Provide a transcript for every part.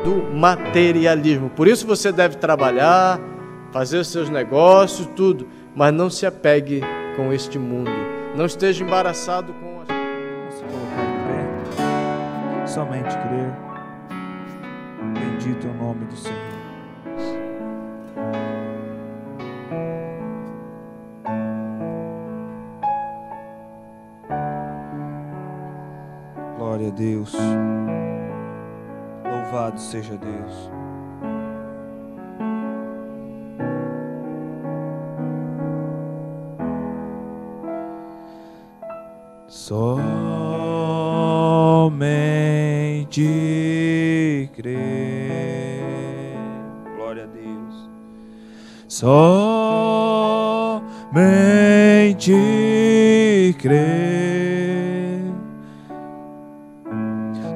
do materialismo. Por isso você deve trabalhar, fazer os seus negócios, tudo, mas não se apegue com este mundo. Não esteja embaraçado com as... Vamos se colocar em pé, somente crer. Bendito é o nome do Senhor. Glória a Deus. Louvado seja Deus. Somente crer. Glória a Deus. Somente crer.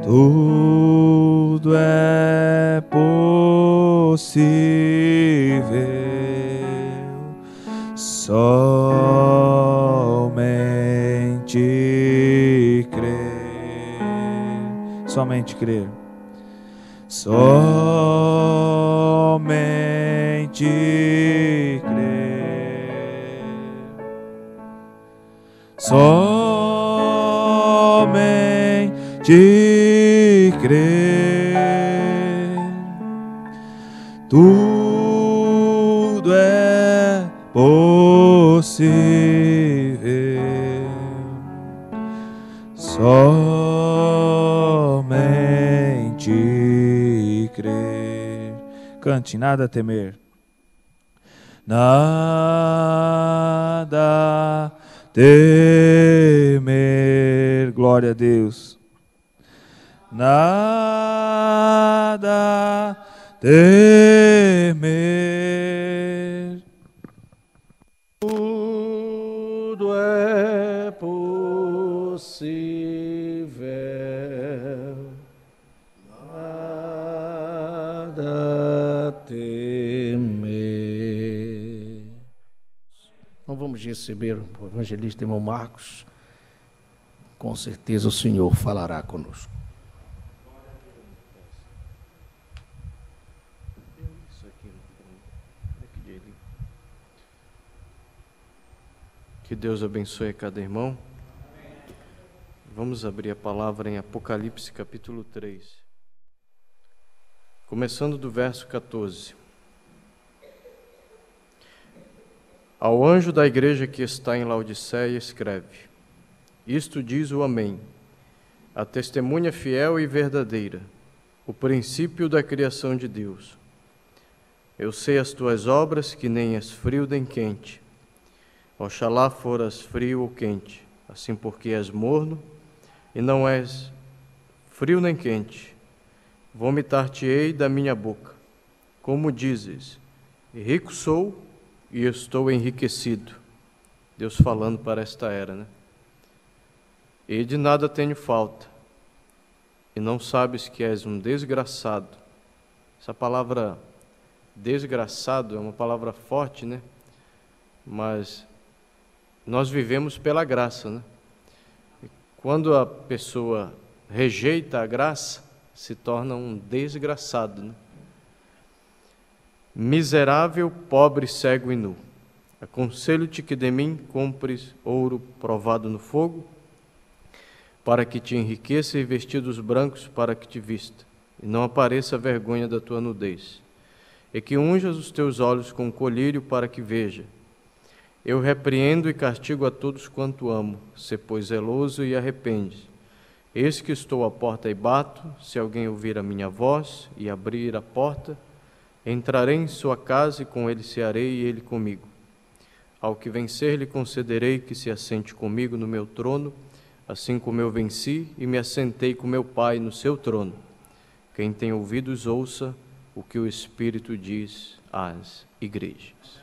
Tudo é possível. Somente crer. Somente crer. Somente crer. Somente crer. Tudo é possível. Somente crer. Cante, nada a temer. Nada temer. Glória a Deus. Nada temer. Tudo é possível. Nada temer. Então vamos receber o evangelista irmão Marcos. Com certeza o Senhor falará conosco. Que Deus abençoe cada irmão. Vamos abrir a palavra em Apocalipse capítulo 3. Começando do verso 14. Ao anjo da igreja que está em Laodiceia escreve: Isto diz o Amém, a testemunha fiel e verdadeira, o princípio da criação de Deus. Eu sei as tuas obras, que nem és frio nem quente. Oxalá foras frio ou quente, assim porque és morno e não és frio nem quente. Vomitar-te-ei da minha boca. Como dizes, rico sou e estou enriquecido. Deus falando para esta era, né? E de nada tenho falta. E não sabes que és um desgraçado. Essa palavra desgraçado é uma palavra forte, né? Mas nós vivemos pela graça, né? E quando a pessoa rejeita a graça, se torna um desgraçado, né? Miserável, pobre, cego e nu, aconselho-te que de mim compres ouro provado no fogo, para que te enriqueça, e vestidos brancos para que te vista, e não apareça a vergonha da tua nudez, e que unjas os teus olhos com colírio para que veja. Eu repreendo e castigo a todos quanto amo. Sê, pois, zeloso e arrepende. Eis que estou à porta e bato. Se alguém ouvir a minha voz e abrir a porta, entrarei em sua casa e com ele cearei e ele comigo. Ao que vencer, lhe concederei que se assente comigo no meu trono, assim como eu venci e me assentei com meu Pai no seu trono. Quem tem ouvidos, ouça o que o Espírito diz às igrejas.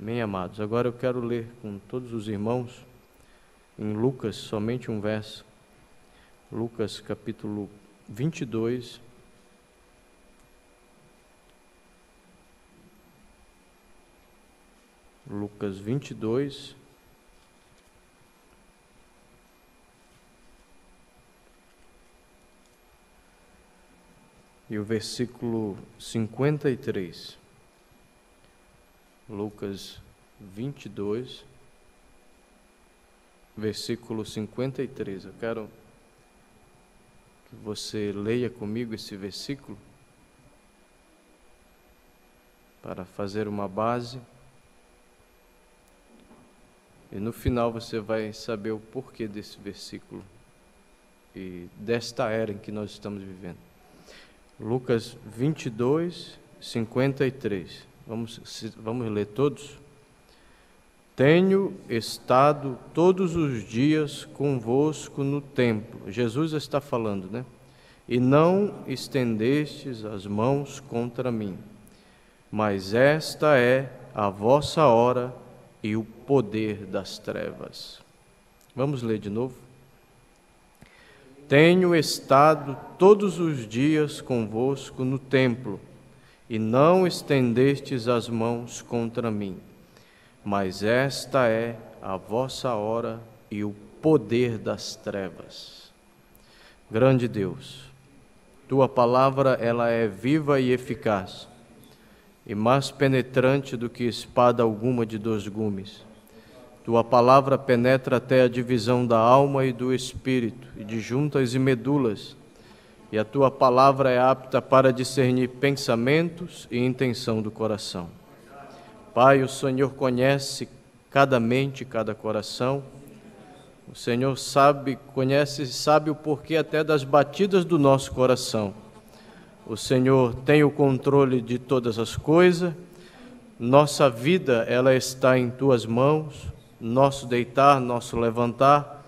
Amém, amados. Agora eu quero ler com todos os irmãos em Lucas, somente um verso. Lucas capítulo 22. Lucas 22. e o versículo 53. Lucas 22, versículo 53. Eu quero que você leia comigo esse versículo para fazer uma base. E no final você vai saber o porquê desse versículo e desta era em que nós estamos vivendo. Lucas 22, 53. Vamos ler todos? Tenho estado todos os dias convosco no templo. Jesus está falando, né? E não estendestes as mãos contra mim. Mas esta é a vossa hora e o poder das trevas. Vamos ler de novo? Tenho estado todos os dias convosco no templo, e não estendestes as mãos contra mim. Mas esta é a vossa hora e o poder das trevas. Grande Deus, tua palavra ela é viva e eficaz, e mais penetrante do que espada alguma de 2 gumes. Tua palavra penetra até a divisão da alma e do espírito, e de juntas e medulas, e a tua palavra é apta para discernir pensamentos e intenção do coração. Pai, o Senhor conhece cada mente, cada coração. O Senhor sabe o porquê até das batidas do nosso coração. O Senhor tem o controle de todas as coisas. Nossa vida, ela está em tuas mãos. Nosso deitar, nosso levantar.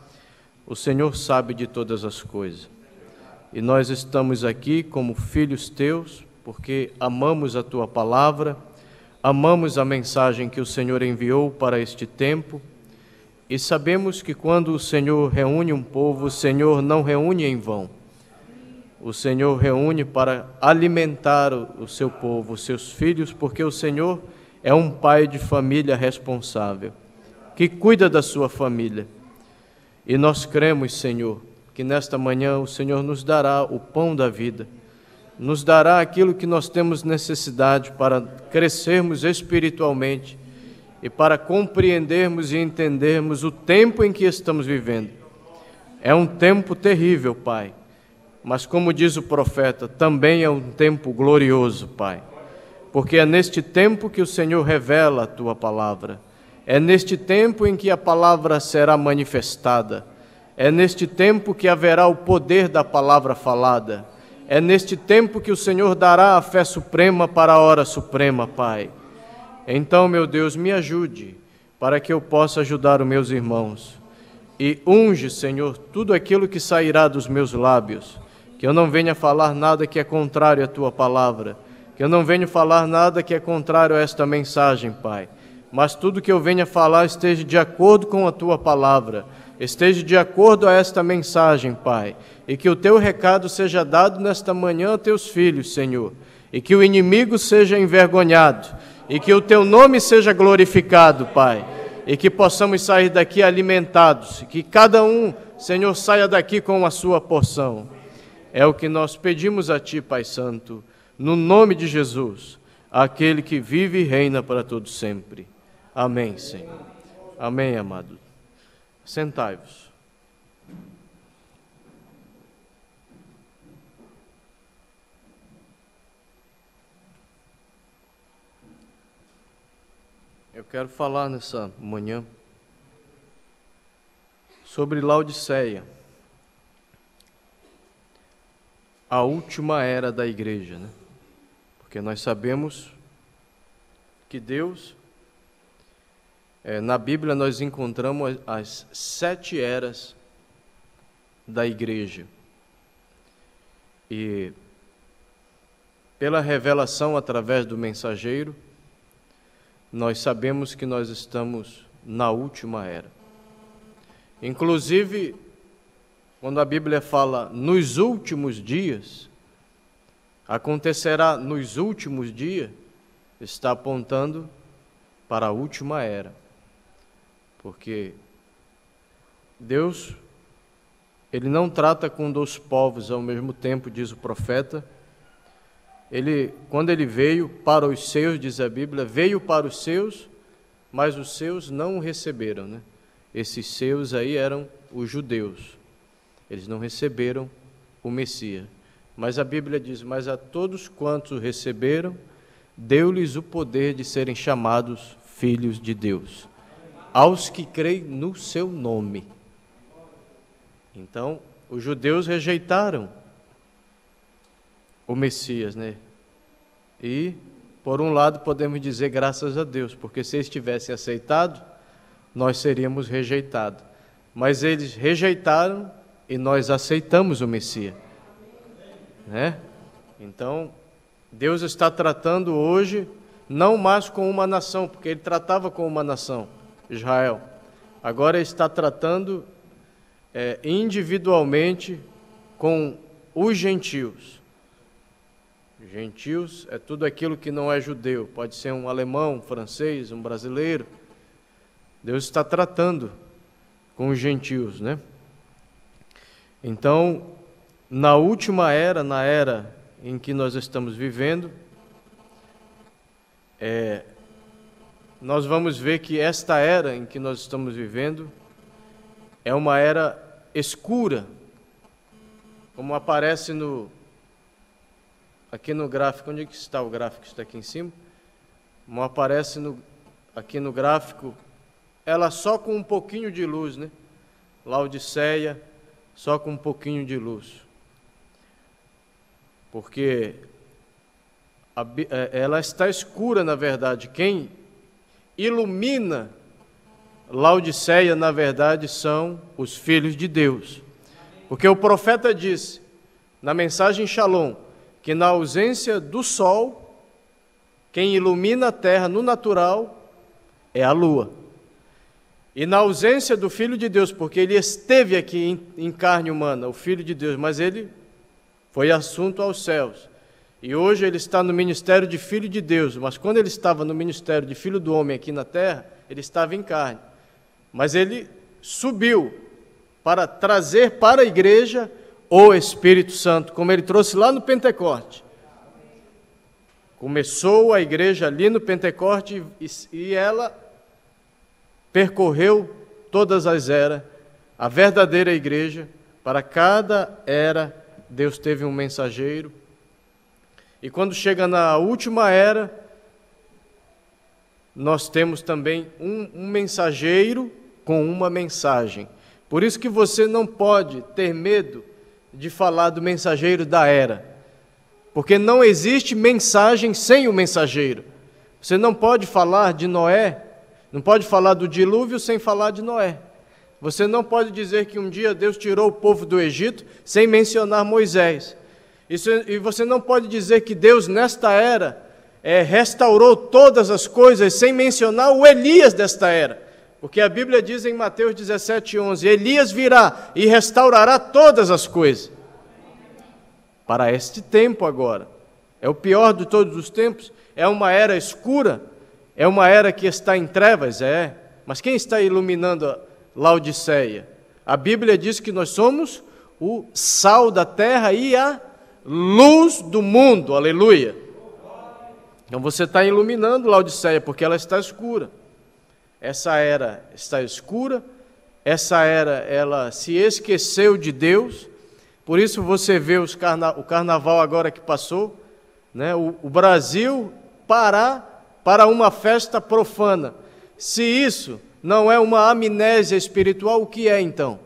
O Senhor sabe de todas as coisas. E nós estamos aqui como filhos teus, porque amamos a tua palavra, amamos a mensagem que o Senhor enviou para este tempo, e sabemos que quando o Senhor reúne um povo, o Senhor não reúne em vão. O Senhor reúne para alimentar o seu povo, os seus filhos, porque o Senhor é um pai de família responsável, que cuida da sua família. E nós cremos, Senhor, que nesta manhã o Senhor nos dará o pão da vida, nos dará aquilo que nós temos necessidade para crescermos espiritualmente e para compreendermos e entendermos o tempo em que estamos vivendo. É um tempo terrível, Pai, mas como diz o profeta, também é um tempo glorioso, Pai, porque é neste tempo que o Senhor revela a Tua palavra, é neste tempo em que a palavra será manifestada, é neste tempo que haverá o poder da palavra falada, é neste tempo que o Senhor dará a fé suprema para a hora suprema, Pai. Então, meu Deus, me ajude para que eu possa ajudar os meus irmãos. E unge, Senhor, tudo aquilo que sairá dos meus lábios, que eu não venha falar nada que é contrário à Tua palavra, que eu não venha falar nada que é contrário a esta mensagem, Pai, mas tudo que eu venha falar esteja de acordo com a Tua palavra, esteja de acordo a esta mensagem, Pai, e que o Teu recado seja dado nesta manhã a Teus filhos, Senhor, e que o inimigo seja envergonhado, e que o Teu nome seja glorificado, Pai, e que possamos sair daqui alimentados, e que cada um, Senhor, saia daqui com a sua porção. É o que nós pedimos a Ti, Pai Santo, no nome de Jesus, aquele que vive e reina para todo sempre. Amém, Senhor. Amém, amado. Sentai-vos. Eu quero falar nessa manhã sobre Laodiceia, a última era da igreja, né? Porque nós sabemos que Deus, na Bíblia nós encontramos as 7 eras da igreja. E pela revelação através do mensageiro, nós sabemos que nós estamos na última era. Inclusive, quando a Bíblia fala nos últimos dias, acontecerá nos últimos dias, está apontando para a última era. Porque Deus, Ele não trata com 2 povos ao mesmo tempo, diz o profeta, quando ele veio para os seus, diz a Bíblia, veio para os seus, mas os seus não o receberam, né? Esses seus aí eram os judeus. Eles não receberam o Messias. Mas a Bíblia diz, mas a todos quantos o receberam, deu-lhes o poder de serem chamados filhos de Deus, aos que creem no seu nome. Então, os judeus rejeitaram o Messias, né? E, por um lado, podemos dizer graças a Deus, porque se eles tivessem aceitado, nós seríamos rejeitados. Mas eles rejeitaram e nós aceitamos o Messias, né? Então, Deus está tratando hoje não mais com uma nação, porque Ele tratava com uma nação, Israel. Agora Ele está tratando individualmente com os gentios. Gentios é tudo aquilo que não é judeu, pode ser um alemão, um francês, um brasileiro. Deus está tratando com os gentios, né? Então, na última era, na era em que nós estamos vivendo, nós vamos ver que esta era em que nós estamos vivendo é uma era escura, como aparece aqui no gráfico. Onde é que está o gráfico? Está aqui em cima. Como aparece aqui no gráfico, ela só com um pouquinho de luz, né? Laodiceia, só com um pouquinho de luz. Porque ela está escura, na verdade. Quem ilumina Laodiceia, na verdade, são os filhos de Deus. Porque o profeta disse, na mensagem Shalom, que na ausência do sol, quem ilumina a terra no natural é a lua. E na ausência do Filho de Deus, porque ele esteve aqui em carne humana, o Filho de Deus, mas ele foi assunto aos céus. E hoje ele está no ministério de Filho de Deus, mas quando ele estava no ministério de Filho do Homem aqui na terra, ele estava em carne. Mas ele subiu para trazer para a igreja o Espírito Santo, como ele trouxe lá no Pentecoste. Começou a igreja ali no Pentecoste e ela percorreu todas as eras, a verdadeira igreja. Para cada era, Deus teve um mensageiro. E quando chega na última era, nós temos também um mensageiro com uma mensagem. Por isso que você não pode ter medo de falar do mensageiro da era, porque não existe mensagem sem o mensageiro. Você não pode falar de Noé, não pode falar do dilúvio sem falar de Noé. Você não pode dizer que um dia Deus tirou o povo do Egito sem mencionar Moisés. E você não pode dizer que Deus, nesta era, restaurou todas as coisas sem mencionar o Elias desta era. Porque a Bíblia diz em Mateus 17:11, Elias virá e restaurará todas as coisas. Para este tempo agora, é o pior de todos os tempos, é uma era escura, é uma era que está em trevas, mas quem está iluminando a Laodiceia? A Bíblia diz que nós somos o sal da terra e a luz do mundo, aleluia. Então você está iluminando Laodiceia, porque ela está escura. Essa era está escura, essa era, ela se esqueceu de Deus, por isso você vê o carnaval agora que passou, né? O Brasil parar para uma festa profana. Se isso não é uma amnésia espiritual, o que é então?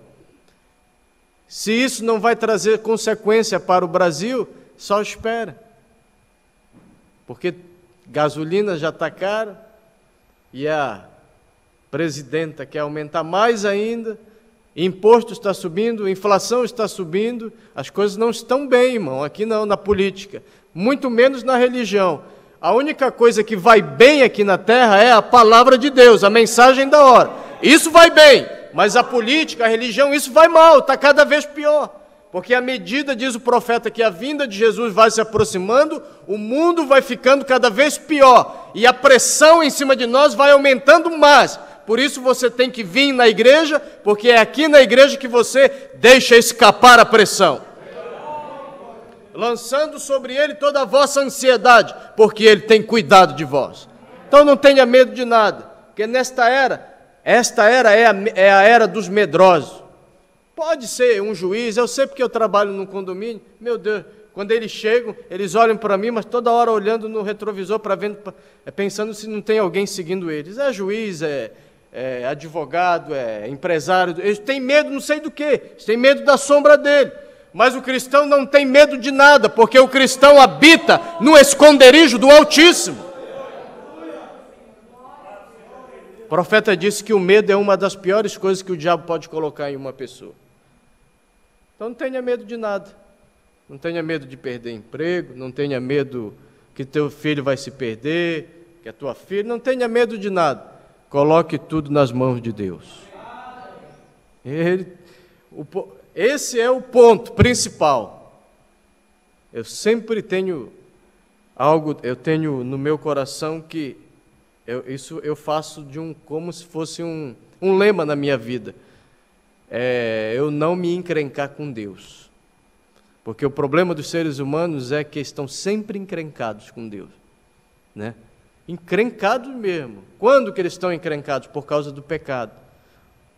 Se isso não vai trazer consequência para o Brasil, só espera. Porque gasolina já está cara e a presidenta quer aumentar mais ainda, imposto está subindo, inflação está subindo, as coisas não estão bem, irmão, aqui não, na política, muito menos na religião. A única coisa que vai bem aqui na terra é a palavra de Deus, a mensagem da hora. Isso vai bem, mas a política, a religião, isso vai mal, está cada vez pior. Porque à medida, diz o profeta, que a vinda de Jesus vai se aproximando, o mundo vai ficando cada vez pior. E a pressão em cima de nós vai aumentando mais. Por isso você tem que vir na igreja, porque é aqui na igreja que você deixa escapar a pressão. lançando sobre ele toda a vossa ansiedade, porque ele tem cuidado de vós. Então não tenha medo de nada, porque esta era é a era dos medrosos. Pode ser um juiz, eu sei porque eu trabalho num condomínio, meu Deus, quando eles chegam, eles olham para mim, mas toda hora olhando no retrovisor, pensando se não tem alguém seguindo eles. É juiz, é advogado, é empresário, eles têm medo não sei do que, eles têm medo da sombra dele. Mas o cristão não tem medo de nada, porque o cristão habita no esconderijo do Altíssimo. O profeta disse que o medo é uma das piores coisas que o diabo pode colocar em uma pessoa. Então não tenha medo de nada. Não tenha medo de perder emprego, não tenha medo que teu filho vai se perder, que a tua filha, não tenha medo de nada. Coloque tudo nas mãos de Deus. Esse é o ponto principal. Eu sempre tenho eu tenho no meu coração que isso eu faço como se fosse um lema na minha vida. Eu não me encrencar com Deus. Porque o problema dos seres humanos é que estão sempre encrencados com Deus, né? Encrencados mesmo. Quando que eles estão encrencados? Por causa do pecado.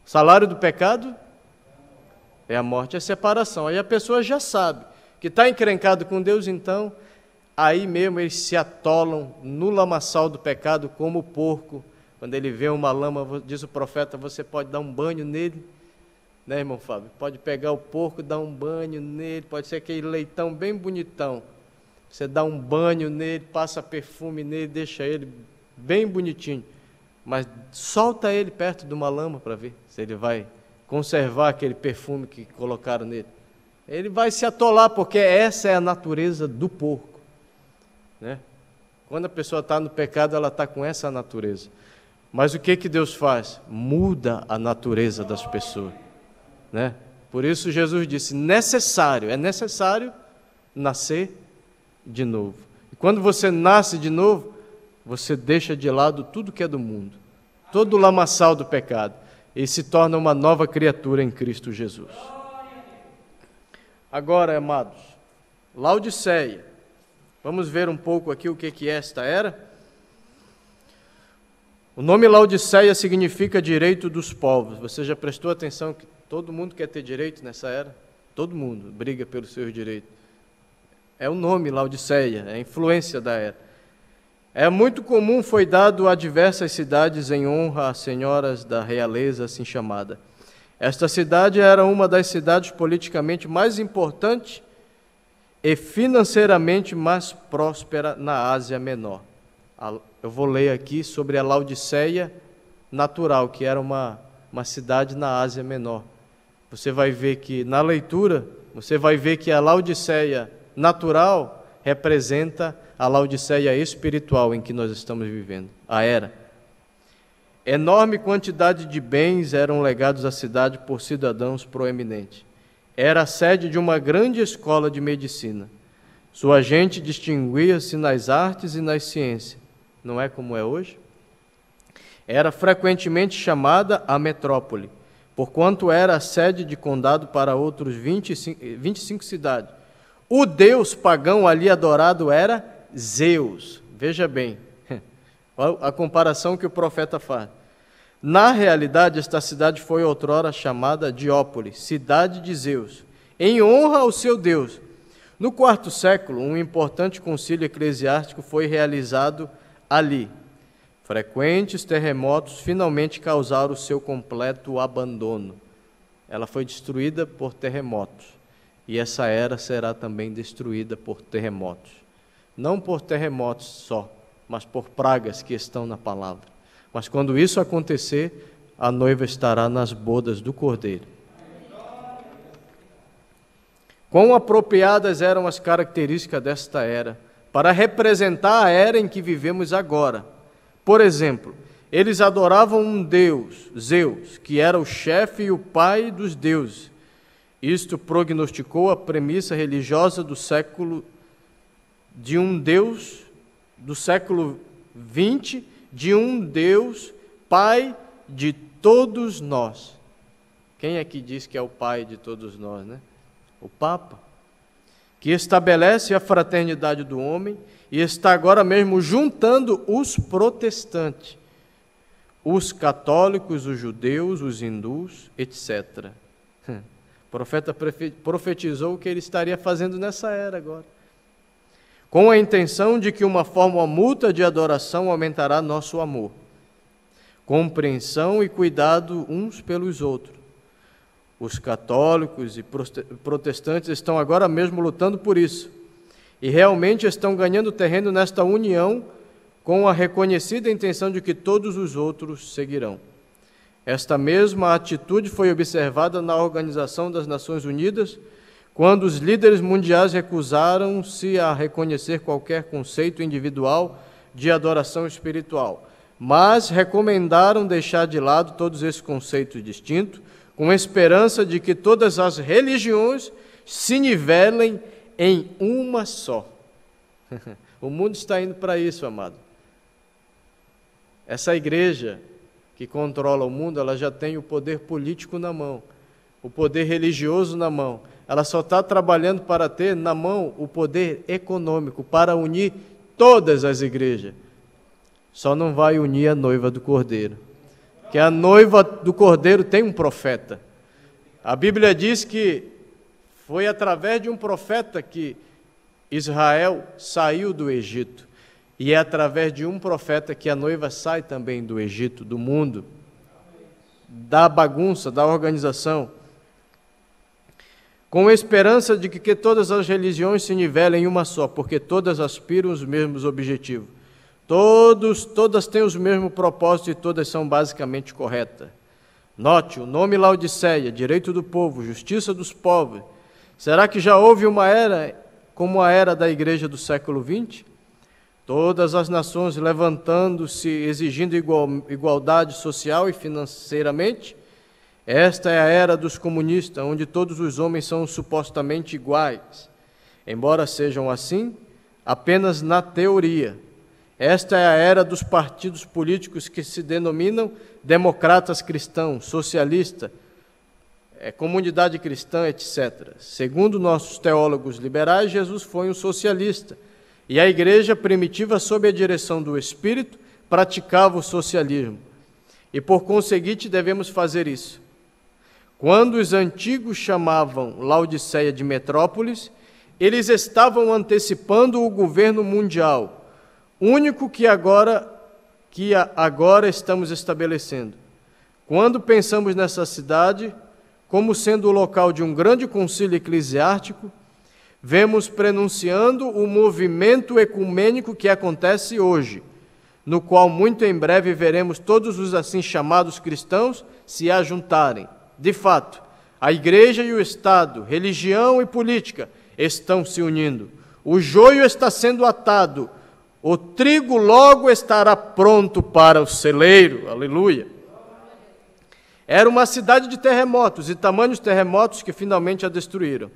O salário do pecado é a morte, é a separação. Aí a pessoa já sabe que está encrencado com Deus, então, aí mesmo eles se atolam no lamaçal do pecado como o porco. Quando ele vê uma lama, diz o profeta, você pode dar um banho nele, né, irmão Fábio? Pode pegar o porco, dar um banho nele, pode ser aquele leitão bem bonitão. Você dá um banho nele, passa perfume nele, deixa ele bem bonitinho. Mas solta ele perto de uma lama para ver se ele vai conservar aquele perfume que colocaram nele. Ele vai se atolar, porque essa é a natureza do porco, né? Quando a pessoa está no pecado, ela está com essa natureza. Mas o que Deus faz? Muda a natureza das pessoas, né? Por isso Jesus disse, é necessário nascer de novo. E quando você nasce de novo, você deixa de lado tudo que é do mundo, todo o lamaçal do pecado, e se torna uma nova criatura em Cristo Jesus. Agora, amados, Laodiceia. Vamos ver um pouco aqui o que é esta era. O nome Laodiceia significa direito dos povos. Você já prestou atenção que todo mundo quer ter direito nessa era? Todo mundo briga pelos seus direitos. É o nome Laodiceia, é a influência da era. É muito comum, foi dado a diversas cidades em honra a senhoras da realeza assim chamada. Esta cidade era uma das cidades politicamente mais importantes e financeiramente mais próspera na Ásia Menor. Eu vou ler aqui sobre a Laodiceia natural, que era uma cidade na Ásia Menor. Você vai ver que, na leitura, você vai ver que a Laodiceia natural representa a Laodiceia espiritual em que nós estamos vivendo, a era. Enorme quantidade de bens eram legados à cidade por cidadãos proeminentes. Era a sede de uma grande escola de medicina. Sua gente distinguia-se nas artes e nas ciências. Não é como é hoje? Era frequentemente chamada a metrópole, porquanto era a sede de condado para outros 25 cidades. O deus pagão ali adorado era Zeus. Veja bem, a comparação que o profeta faz. Na realidade, esta cidade foi outrora chamada Diópolis, cidade de Zeus, em honra ao seu Deus. No quarto século, um importante concílio eclesiástico foi realizado ali. Frequentes terremotos finalmente causaram o seu completo abandono. Ela foi destruída por terremotos, e essa era será também destruída por terremotos. Não por terremotos só, mas por pragas que estão na palavra. Mas quando isso acontecer, a noiva estará nas bodas do Cordeiro. Quão apropriadas eram as características desta era para representar a era em que vivemos agora. Por exemplo, eles adoravam um deus, Zeus, que era o chefe e o pai dos deuses. Isto prognosticou a premissa religiosa do século de um Deus do século XX, de um Deus pai de todos nós. Quem é que diz que é o pai de todos nós, né? O Papa. que estabelece a fraternidade do homem e está agora mesmo juntando os protestantes, os católicos, os judeus, os hindus, etc. O profeta profetizou o que ele estaria fazendo nessa era agora, com a intenção de que uma forma mútua de adoração aumentará nosso amor, compreensão e cuidado uns pelos outros. Os católicos e protestantes estão agora mesmo lutando por isso, e realmente estão ganhando terreno nesta união, com a reconhecida intenção de que todos os outros seguirão. Esta mesma atitude foi observada na Organização das Nações Unidas, quando os líderes mundiais recusaram-se a reconhecer qualquer conceito individual de adoração espiritual, mas recomendaram deixar de lado todos esses conceitos distintos, com a esperança de que todas as religiões se nivelem em uma só. O mundo está indo para isso, amado. Essa igreja que controla o mundo, ela já tem o poder político na mão, o poder religioso na mão. Ela só está trabalhando para ter na mão o poder econômico, para unir todas as igrejas. Só não vai unir a noiva do Cordeiro, que a noiva do Cordeiro tem um profeta. A Bíblia diz que foi através de um profeta que Israel saiu do Egito. E é através de um profeta que a noiva sai também do Egito, do mundo, da bagunça, da organização, com a esperança de que todas as religiões se nivelem em uma só, porque todas aspiram os mesmos objetivos. Todas têm os mesmos propósitos e todas são basicamente corretas. Note, o nome Laodiceia, direito do povo, justiça dos povos. Será que já houve uma era como a era da igreja do século XX? Todas as nações levantando-se, exigindo igualdade social e financeiramente? Esta é a era dos comunistas, onde todos os homens são supostamente iguais, embora sejam assim apenas na teoria. Esta é a era dos partidos políticos que se denominam democratas cristãos, socialistas, comunidade cristã, etc. Segundo nossos teólogos liberais, Jesus foi um socialista, e a igreja primitiva, sob a direção do Espírito, praticava o socialismo. E por conseguinte devemos fazer isso. Quando os antigos chamavam Laodiceia de metrópolis, eles estavam antecipando o governo mundial, único que agora estamos estabelecendo. Quando pensamos nessa cidade como sendo o local de um grande concílio eclesiástico, vemos prenunciando o movimento ecumênico que acontece hoje, no qual muito em breve veremos todos os assim chamados cristãos se ajuntarem. De fato, a igreja e o Estado, religião e política estão se unindo. O joio está sendo atado, o trigo logo estará pronto para o celeiro. Aleluia! Era uma cidade de terremotos e tamanhos terremotos que finalmente a destruíram.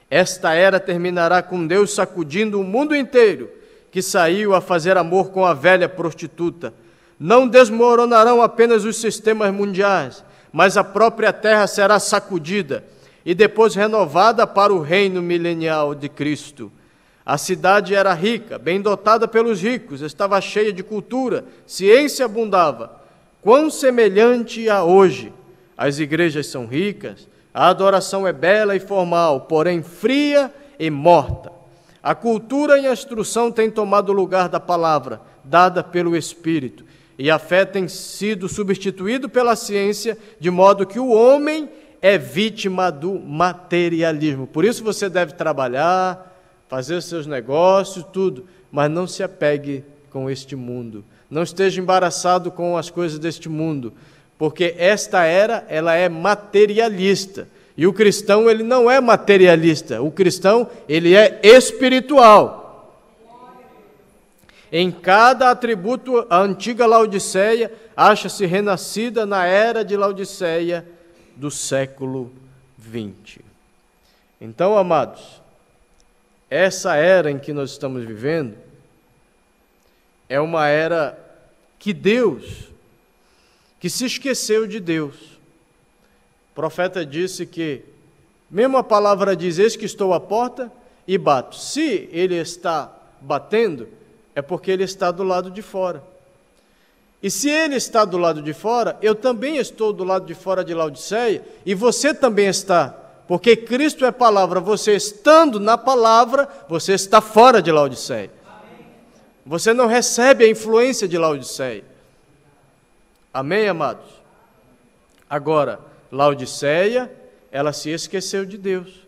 Esta era terminará com Deus sacudindo o mundo inteiro, que saiu a fazer amor com a velha prostituta. Não desmoronarão apenas os sistemas mundiais, mas a própria terra será sacudida e depois renovada para o reino milenial de Cristo. A cidade era rica, bem dotada pelos ricos, estava cheia de cultura, ciência abundava. Quão semelhante a hoje! As igrejas são ricas, a adoração é bela e formal, porém fria e morta. A cultura e a instrução têm tomado o lugar da palavra, dada pelo Espírito, e a fé tem sido substituído pela ciência, de modo que o homem é vítima do materialismo. Por isso você deve trabalhar, fazer os seus negócios, tudo, mas não se apegue com este mundo. Não esteja embaraçado com as coisas deste mundo, porque esta era, ela é materialista. E o cristão, ele não é materialista. O cristão, ele é espiritual. Em cada atributo, a antiga Laodiceia acha-se renascida na era de Laodiceia do século XX. Então, amados, essa era em que nós estamos vivendo é uma era que se esqueceu de Deus. O profeta disse que, mesmo a palavra diz, eis que estou à porta e bato. Se ele está batendo, é porque ele está do lado de fora. E se ele está do lado de fora, eu também estou do lado de fora de Laodiceia, e você também está, porque Cristo é palavra. Você estando na palavra, você está fora de Laodiceia. Você não recebe a influência de Laodiceia. Amém, amados? Agora, Laodiceia, ela se esqueceu de Deus.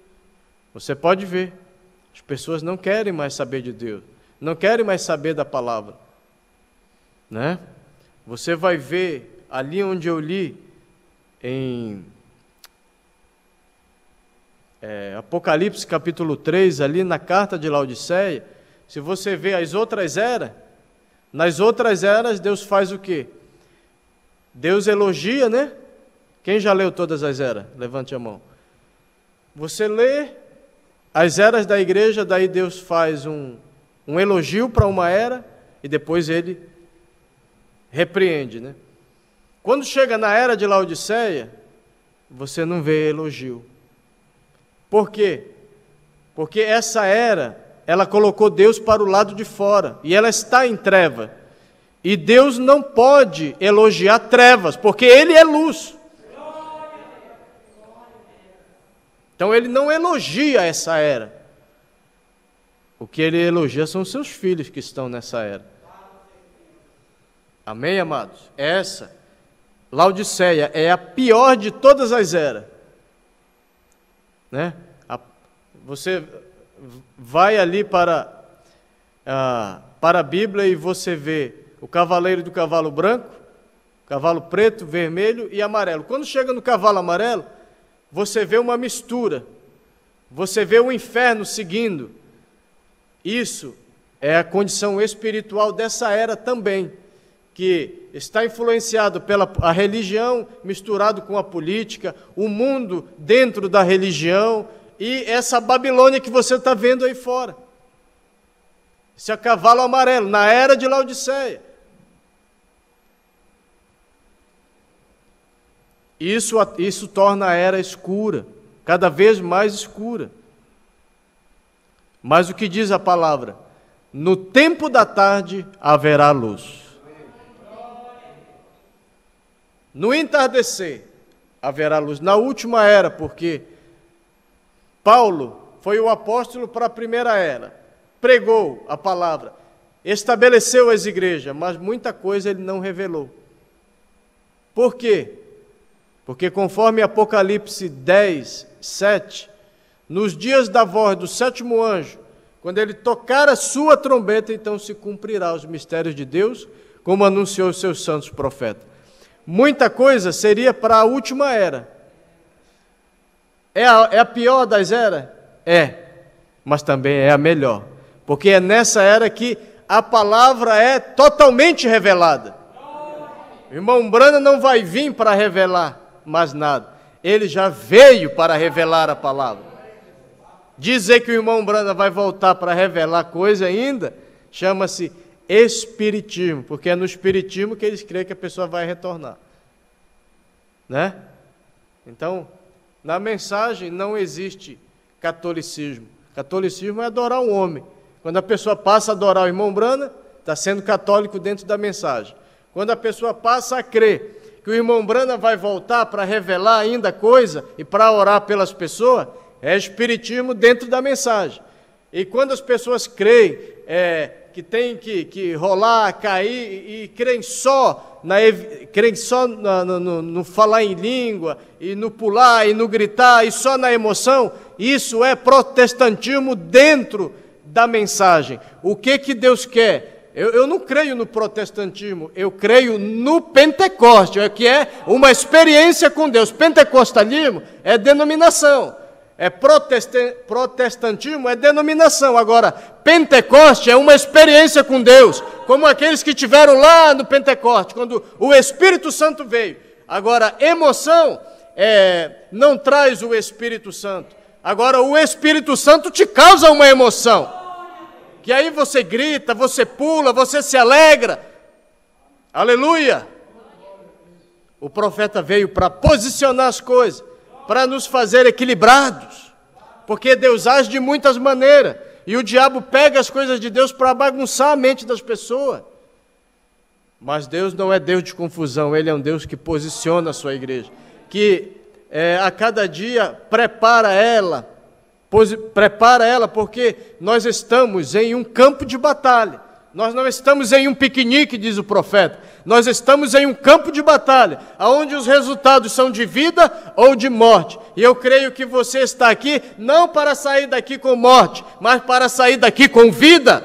Você pode ver, as pessoas não querem mais saber de Deus, não querem mais saber da palavra, né? Você vai ver ali onde eu li, em Apocalipse capítulo 3, ali na carta de Laodiceia, se você vê as outras eras, nas outras eras Deus faz o quê? Deus elogia, né? Quem já leu todas as eras? Levante a mão. Você lê as eras da igreja, daí Deus faz um elogio para uma era e depois ele repreende, né? Quando chega na era de Laodiceia, você não vê elogio. Por quê? Porque essa era, ela colocou Deus para o lado de fora, e ela está em treva. E Deus não pode elogiar trevas, porque Ele é luz. Então Ele não elogia essa era. O que Ele elogia são os seus filhos que estão nessa era. Amém, amados? Essa, Laodiceia, é a pior de todas as eras. Né? Você vai ali para a Bíblia e você vê o cavaleiro do cavalo branco, cavalo preto, vermelho e amarelo. Quando chega no cavalo amarelo, você vê uma mistura, você vê o inferno seguindo. Isso é a condição espiritual dessa era também, que está influenciado pela a religião misturado com a política, o mundo dentro da religião e essa Babilônia que você está vendo aí fora. Esse é cavalo amarelo, na era de Laodiceia. Isso torna a era escura, cada vez mais escura. Mas o que diz a palavra? No tempo da tarde haverá luz. No entardecer haverá luz. Na última era, porque Paulo foi o apóstolo para a primeira era, pregou a palavra, estabeleceu as igrejas, mas muita coisa ele não revelou. Por quê? Porque conforme Apocalipse 10, 7, nos dias da voz do sétimo anjo, quando ele tocar a sua trombeta, então se cumprirá os mistérios de Deus, como anunciou os seus santos profetas. Muita coisa seria para a última era. É a pior das eras? É, mas também é a melhor. Porque é nessa era que a palavra é totalmente revelada. O irmão Branham não vai vir para revelar mais nada. Ele já veio para revelar a palavra. Dizer que o irmão Branham vai voltar para revelar coisa ainda, chama-se espiritismo, porque é no espiritismo que eles creem que a pessoa vai retornar. Né? Então, na mensagem não existe catolicismo. Catolicismo é adorar o homem. Quando a pessoa passa a adorar o irmão Branham, está sendo católico dentro da mensagem. Quando a pessoa passa a crer que o irmão Branham vai voltar para revelar ainda coisa e para orar pelas pessoas, é espiritismo dentro da mensagem. E quando as pessoas creem que tem que rolar, cair e creem só no falar em língua, e no pular, e no gritar, e só na emoção, isso é protestantismo dentro da mensagem. O que Deus quer? Eu não creio no protestantismo, eu creio no Pentecoste, que é uma experiência com Deus. Pentecostalismo é denominação. Protestantismo é denominação. Agora, Pentecoste é uma experiência com Deus, como aqueles que tiveram lá no Pentecoste, quando o Espírito Santo veio. Agora, emoção não traz o Espírito Santo. Agora, o Espírito Santo te causa uma emoção, que aí você grita, você pula, você se alegra. Aleluia! O profeta veio para posicionar as coisas, para nos fazer equilibrados, porque Deus age de muitas maneiras, e o diabo pega as coisas de Deus para bagunçar a mente das pessoas. Mas Deus não é Deus de confusão, Ele é um Deus que posiciona a sua igreja, que a cada dia prepara ela, porque nós estamos em um campo de batalha. Nós não estamos em um piquenique, diz o profeta. Nós estamos em um campo de batalha, onde os resultados são de vida ou de morte. E eu creio que você está aqui não para sair daqui com morte, mas para sair daqui com vida.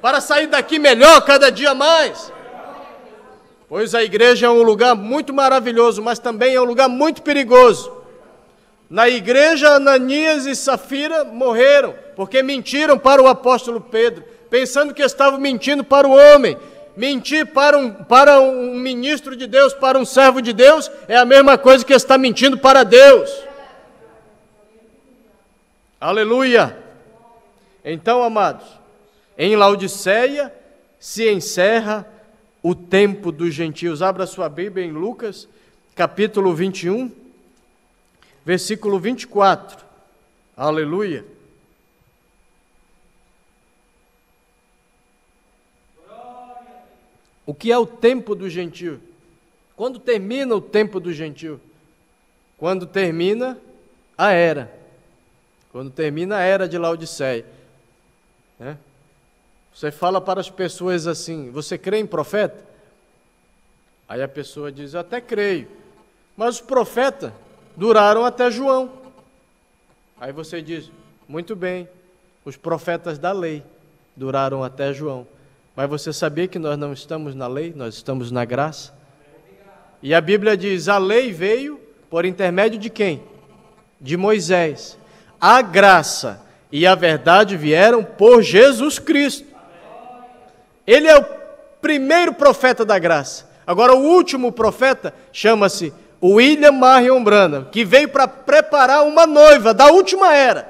Para sair daqui melhor cada dia mais. Pois a igreja é um lugar muito maravilhoso, mas também é um lugar muito perigoso. Na igreja, Ananias e Safira morreram, porque mentiram para o apóstolo Pedro, pensando que estavam mentindo para o homem. Mentir para um ministro de Deus, para um servo de Deus, é a mesma coisa que estar mentindo para Deus. Aleluia! Então, amados, em Laodiceia se encerra o tempo dos gentios. Abra sua Bíblia em Lucas, capítulo 21, versículo 24. Aleluia! O que é o tempo do gentio? Quando termina o tempo do gentio? Quando termina a era. Quando termina a era de Laodiceia. Né? Você fala para as pessoas assim, você crê em profeta? Aí a pessoa diz, eu até creio. Mas os profetas duraram até João. Aí você diz, muito bem, os profetas da lei duraram até João. Mas você sabia que nós não estamos na lei, nós estamos na graça? E a Bíblia diz, a lei veio por intermédio de quem? De Moisés. A graça e a verdade vieram por Jesus Cristo. Ele é o primeiro profeta da graça. Agora, o último profeta chama-se William Marion Branham, que veio para preparar uma noiva da última era.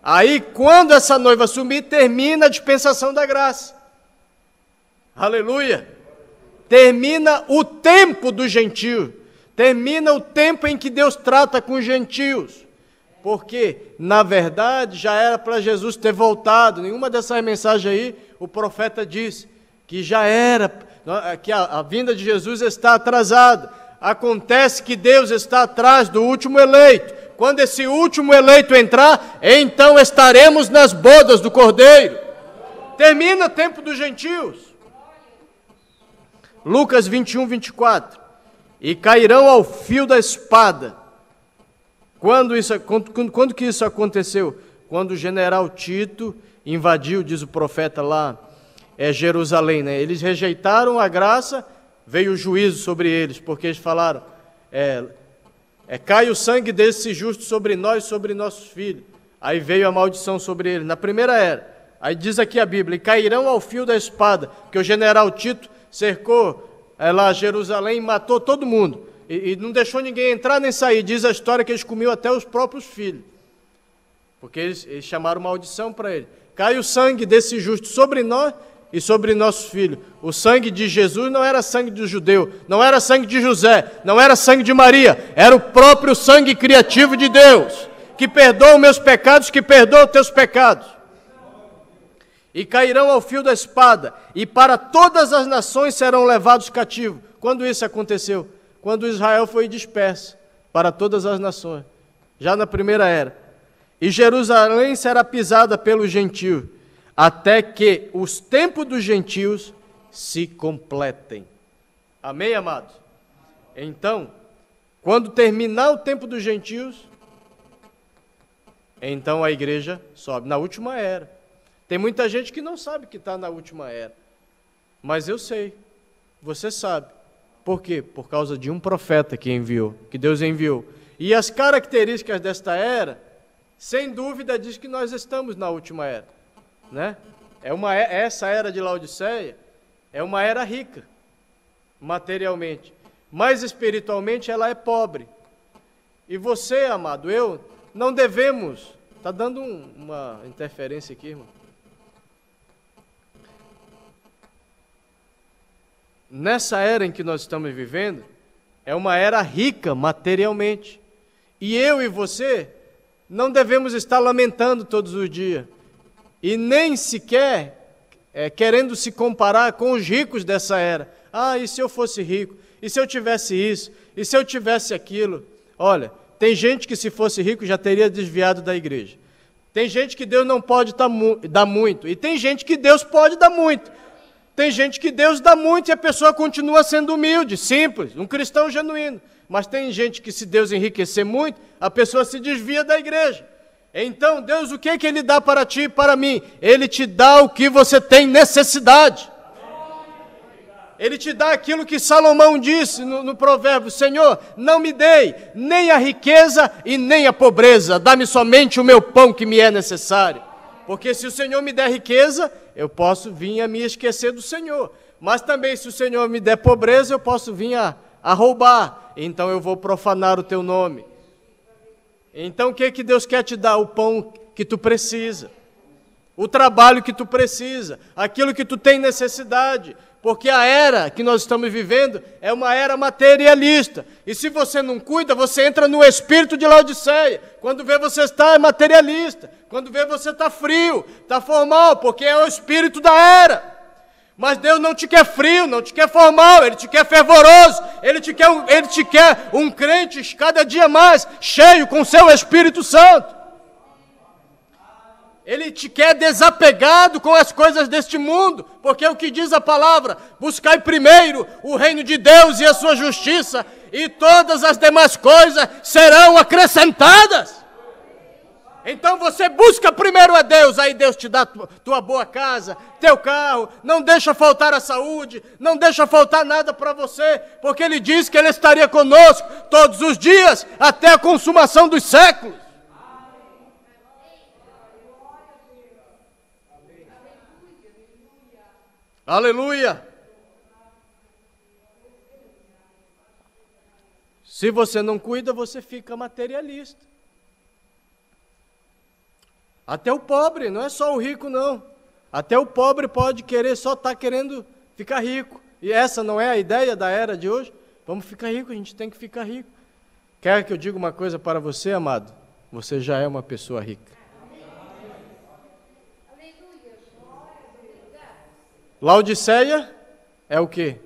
Aí, quando essa noiva sumir, termina a dispensação da graça. Aleluia! Termina o tempo do gentio. Termina o tempo em que Deus trata com os gentios. Porque, na verdade, já era para Jesus ter voltado. Nenhuma dessas mensagens aí, o profeta disse que já era, que a vinda de Jesus está atrasada. Acontece que Deus está atrás do último eleito. Quando esse último eleito entrar, então estaremos nas bodas do Cordeiro. Termina o tempo dos gentios. Lucas 21, 24. E cairão ao fio da espada. Quando que isso aconteceu? Quando o general Tito invadiu, diz o profeta lá, Jerusalém, né? Eles rejeitaram a graça, veio o juízo sobre eles, porque eles falaram, cai o sangue desse justo sobre nós, sobre nossos filhos. Aí veio a maldição sobre eles, na primeira era. Aí diz aqui a Bíblia, e cairão ao fio da espada, que o general Tito cercou lá Jerusalém e matou todo mundo. E não deixou ninguém entrar nem sair. Diz a história que eles comiam até os próprios filhos. Porque eles chamaram maldição para ele. Cai o sangue desse justo sobre nós e sobre nossos filhos. O sangue de Jesus não era sangue do judeu, não era sangue de José, não era sangue de Maria, era o próprio sangue criativo de Deus, que perdoa os meus pecados, que perdoa os teus pecados. E cairão ao fio da espada, e para todas as nações serão levados cativos. Quando isso aconteceu? Quando Israel foi disperso para todas as nações, já na primeira era. E Jerusalém será pisada pelos gentios, até que os tempos dos gentios se completem. Amém, amados? Então, quando terminar o tempo dos gentios, então a igreja sobe na última era. Tem muita gente que não sabe que está na última era, mas eu sei, você sabe. Por quê? Por causa de um profeta que enviou, que Deus enviou. E as características desta era, sem dúvida, diz que nós estamos na última era. Né? Essa era de Laodiceia é uma era rica, materialmente. Mas espiritualmente ela é pobre. E você, amado, eu, não devemos... Está dando uma interferência aqui, irmão. Nessa era em que nós estamos vivendo, é uma era rica materialmente. E eu e você não devemos estar lamentando todos os dias, e nem sequer querendo se comparar com os ricos dessa era. Ah, e se eu fosse rico? E se eu tivesse isso? E se eu tivesse aquilo? Olha, tem gente que se fosse rico já teria desviado da igreja. Tem gente que Deus não pode dar muito, e tem gente que Deus pode dar muito. Tem gente que Deus dá muito e a pessoa continua sendo humilde, simples, um cristão genuíno. Mas tem gente que, se Deus enriquecer muito, a pessoa se desvia da igreja. Então, Deus, o que é que Ele dá para ti e para mim? Ele te dá o que você tem necessidade. Ele te dá aquilo que Salomão disse no provérbio: Senhor, não me dei nem a riqueza e nem a pobreza, dá-me somente o meu pão que me é necessário. Porque se o Senhor me der riqueza, eu posso vir a me esquecer do Senhor. Mas também, se o Senhor me der pobreza, eu posso vir a roubar. Então eu vou profanar o teu nome. Então o que Deus quer te dar? O pão que tu precisa, o trabalho que tu precisa, aquilo que tu tem necessidade. Porque a era que nós estamos vivendo é uma era materialista. E se você não cuida, você entra no espírito de Laodiceia. Quando vê, você está materialista. Quando vê, você está frio, está formal, porque é o espírito da era. Mas Deus não te quer frio, não te quer formal, Ele te quer fervoroso, Ele te quer um crente cada dia mais cheio com o seu Espírito Santo. Ele te quer desapegado com as coisas deste mundo, porque é o que diz a palavra: buscai primeiro o reino de Deus e a sua justiça, e todas as demais coisas serão acrescentadas. Então você busca primeiro a Deus, aí Deus te dá tua boa casa, teu carro, não deixa faltar a saúde, não deixa faltar nada para você, porque Ele diz que Ele estaria conosco todos os dias, até a consumação dos séculos. Aleluia! Se você não cuida, você fica materialista. Até o pobre, não é só o rico não. Até o pobre pode querer, só estar querendo ficar rico. E essa não é a ideia da era de hoje? Vamos ficar rico, a gente tem que ficar rico. Quer que eu diga uma coisa para você, amado? Você já é uma pessoa rica. Laodiceia é o quê?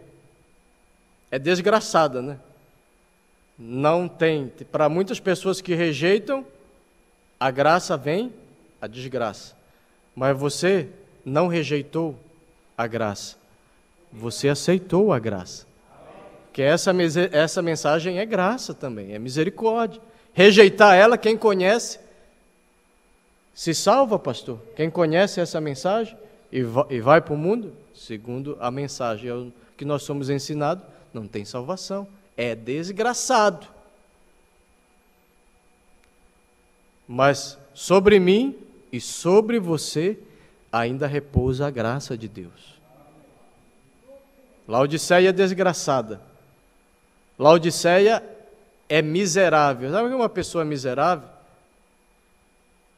É desgraçada, né? Não tem. Para muitas pessoas que rejeitam, a graça vem, a desgraça. Mas você não rejeitou a graça. Você aceitou a graça. Que essa mensagem é graça também, é misericórdia. Rejeitar ela, quem conhece, se salva, pastor. Quem conhece essa mensagem e vai para o mundo, segundo a mensagem que nós somos ensinados, não tem salvação. É desgraçado. Mas sobre mim e sobre você ainda repousa a graça de Deus. Laodiceia é desgraçada. Laodiceia é miserável. Sabe que uma pessoa miserável?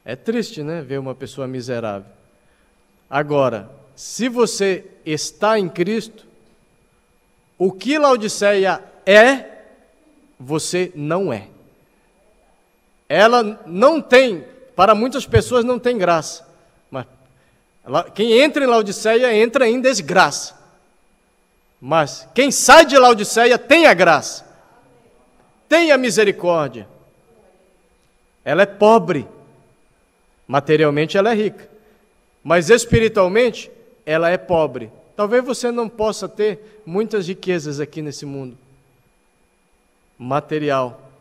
É triste, né? Ver uma pessoa miserável. Agora, se você está em Cristo, o que Laodiceia é, você não é. Ela não tem, para muitas pessoas não tem graça, mas quem entra em Laodiceia entra em desgraça. Mas quem sai de Laodiceia tem a graça, tem a misericórdia. Ela é pobre, materialmente ela é rica, mas espiritualmente ela é pobre. Talvez você não possa ter muitas riquezas aqui nesse mundo material,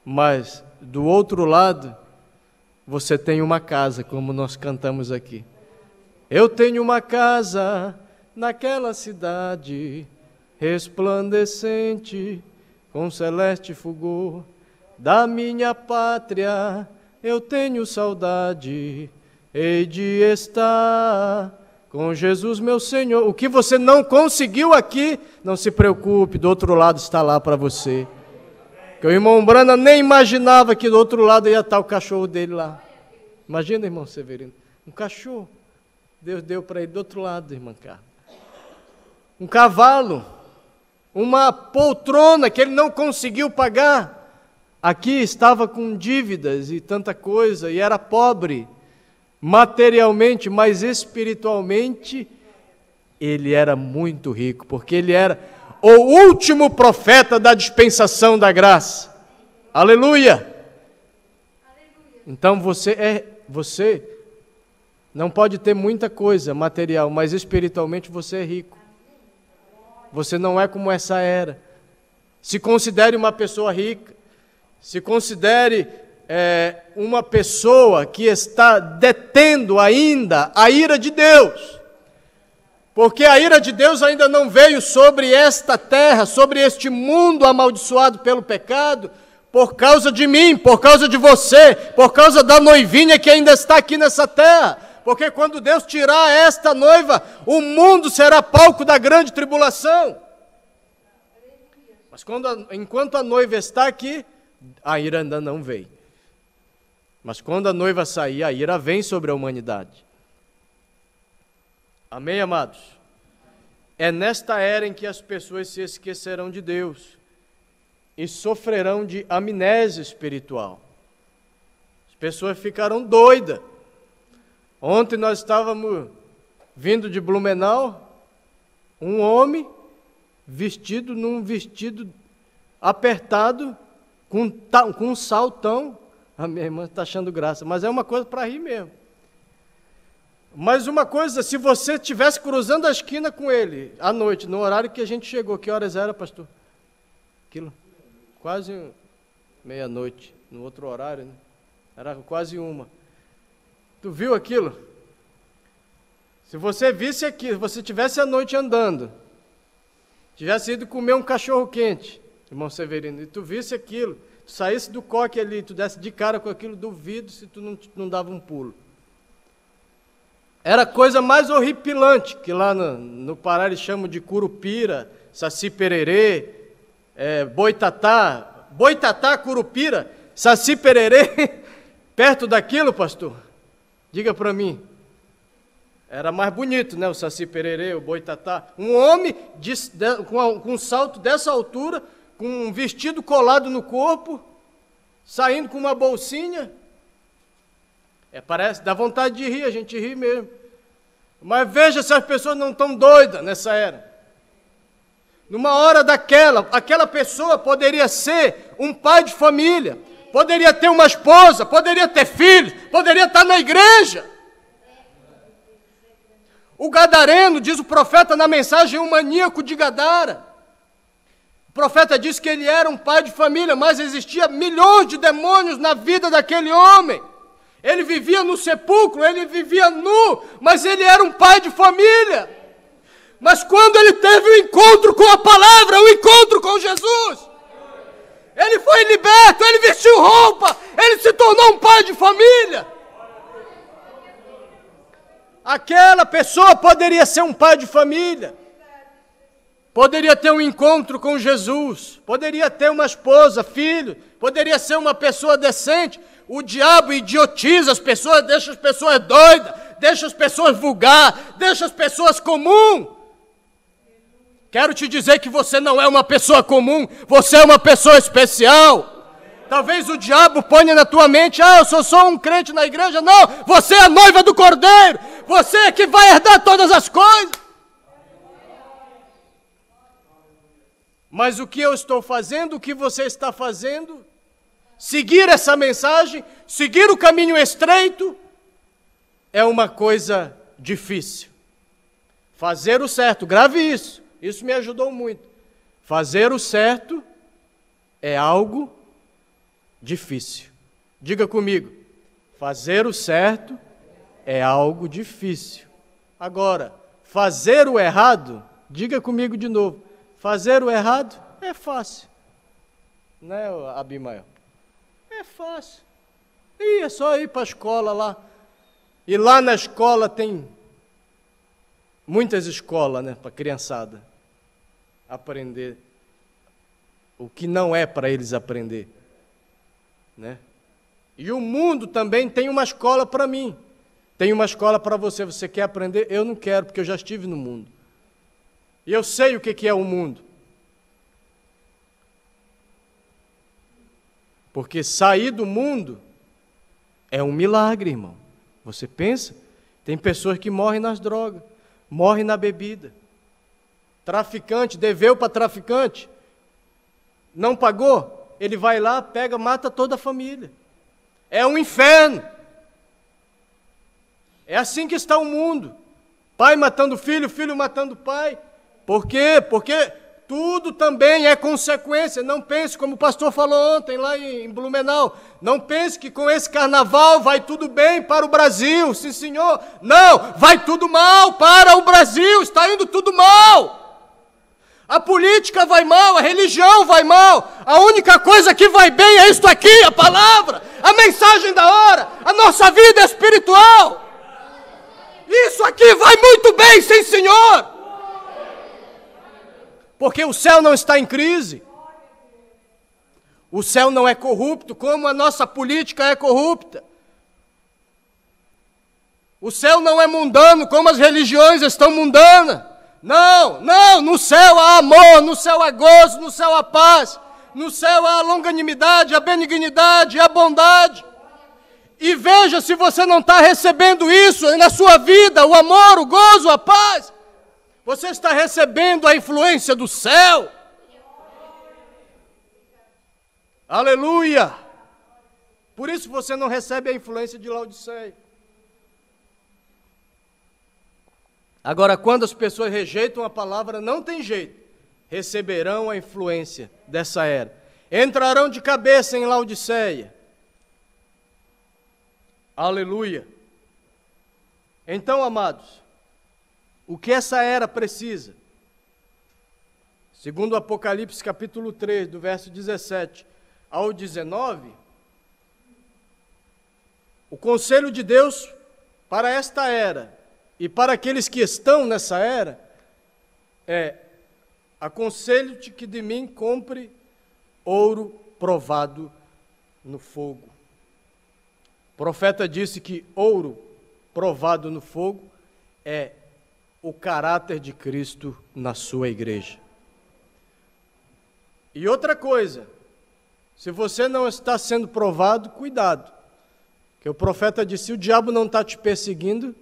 mas do outro lado você tem uma casa, como nós cantamos aqui. Eu tenho uma casa naquela cidade, resplandecente, com celeste fulgor, da minha pátria eu tenho saudade, hei de estar com Jesus meu Senhor. O que você não conseguiu aqui, não se preocupe, do outro lado está lá para você. Que o irmão Brana nem imaginava que do outro lado ia estar o cachorro dele lá. Imagina, irmão Severino, um cachorro, Deus deu para ele do outro lado, irmã Carla. Um cavalo, uma poltrona que ele não conseguiu pagar. aqui estava com dívidas e tanta coisa, e era pobre materialmente, mas espiritualmente ele era muito rico, porque ele era o último profeta da dispensação da graça. Aleluia! Então você não pode ter muita coisa material, mas espiritualmente você é rico. Você não é como essa era. Se considere uma pessoa rica. Se considere uma pessoa que está detendo ainda a ira de Deus. Porque a ira de Deus ainda não veio sobre esta terra, sobre este mundo amaldiçoado pelo pecado, por causa de mim, por causa de você, por causa da noivinha que ainda está aqui nessa terra. Porque quando Deus tirar esta noiva, o mundo será palco da grande tribulação. Mas enquanto a noiva está aqui, a ira ainda não veio. Mas quando a noiva sair, a ira vem sobre a humanidade. Amém, amados? É nesta era em que as pessoas se esquecerão de Deus e sofrerão de amnésia espiritual. As pessoas ficarão doidas. Ontem nós estávamos vindo de Blumenau, um homem vestido num vestido apertado, com um saltão. A minha irmã está achando graça, mas é uma coisa para rir mesmo. Mas uma coisa, se você estivesse cruzando a esquina com ele, à noite, no horário que a gente chegou, que horas era, pastor? Aquilo? Quase meia-noite, no outro horário, né? Era quase uma. Tu viu aquilo? Se você visse aquilo, se você estivesse à noite andando, tivesse ido comer um cachorro-quente, irmão Severino, e tu visse aquilo, tu saísse do coque ali, tu desse de cara com aquilo, duvido se tu não dava um pulo. Era a coisa mais horripilante, que lá no Pará eles chamam de curupira, saci-pererê, boitatá, curupira, saci-pererê, perto daquilo, pastor, diga para mim, era mais bonito, né, o saci-pererê, o boitatá, um homem com um salto dessa altura, com um vestido colado no corpo, saindo com uma bolsinha, parece, dá vontade de rir, a gente ri mesmo, mas veja se as pessoas não estão doidas nessa era. Numa hora aquela pessoa poderia ser um pai de família, poderia ter uma esposa, poderia ter filhos, poderia estar na igreja. O gadareno, diz o profeta na mensagem, um maníaco de Gadara. O profeta diz que ele era um pai de família, mas existia milhões de demônios na vida daquele homem. Ele vivia no sepulcro, ele vivia nu, mas ele era um pai de família. Mas quando ele teve o encontro com a palavra, o encontro com Jesus, ele foi liberto, ele vestiu roupa, ele se tornou um pai de família. Aquela pessoa poderia ser um pai de família, poderia ter um encontro com Jesus, poderia ter uma esposa, filho, poderia ser uma pessoa decente. O diabo idiotiza as pessoas, deixa as pessoas doidas, deixa as pessoas vulgar, deixa as pessoas comuns. Quero te dizer que você não é uma pessoa comum, você é uma pessoa especial. Talvez o diabo ponha na tua mente, eu sou só um crente na igreja. Não, você é a noiva do Cordeiro, você é que vai herdar todas as coisas. Mas o que eu estou fazendo, o que você está fazendo, seguir essa mensagem, seguir o caminho estreito, é uma coisa difícil. Fazer o certo, grave isso, isso me ajudou muito. Fazer o certo é algo difícil. Diga comigo, fazer o certo é algo difícil. Agora, fazer o errado, diga comigo de novo, fazer o errado é fácil. Né, Abimael? É fácil. E é só ir para a escola lá. E lá na escola tem muitas escolas, né, para a criançada aprender o que não é para eles aprender, né? E o mundo também tem uma escola para mim. Tem uma escola para você. Você quer aprender? Eu não quero, porque eu já estive no mundo. E eu sei o que é o mundo. Porque sair do mundo é um milagre, irmão. Você pensa? Tem pessoas que morrem nas drogas, morrem na bebida. Traficante, deveu para traficante, não pagou, ele vai lá, pega, mata toda a família. É um inferno. É assim que está o mundo. Pai matando filho, filho matando pai. Por quê? Porque tudo também é consequência. Não pense, como o pastor falou ontem lá em Blumenau, não pense que com esse carnaval vai tudo bem para o Brasil. Sim, senhor. Não, vai tudo mal para o Brasil. Está indo tudo mal. A política vai mal, a religião vai mal. A única coisa que vai bem é isto aqui, a palavra, a mensagem da hora, a nossa vida espiritual. Isso aqui vai muito bem, sim, senhor. Porque o céu não está em crise. O céu não é corrupto, como a nossa política é corrupta. O céu não é mundano, como as religiões estão mundanas. Não, não, no céu há amor, no céu há gozo, no céu há paz, no céu há a longanimidade, a benignidade, a bondade. E veja se você não está recebendo isso na sua vida, o amor, o gozo, a paz. Você está recebendo a influência do céu. Aleluia! Por isso você não recebe a influência de Laodiceia. Agora, quando as pessoas rejeitam a palavra, não tem jeito. Receberão a influência dessa era. Entrarão de cabeça em Laodiceia. Aleluia. Então, amados, o que essa era precisa? Segundo o Apocalipse capítulo 3, do verso 17 ao 19, o conselho de Deus para esta era e para aqueles que estão nessa era é: aconselho-te que de mim compre ouro provado no fogo. O profeta disse que ouro provado no fogo é o caráter de Cristo na sua igreja. E outra coisa, se você não está sendo provado, cuidado. Que o profeta disse: se o diabo não está te perseguindo,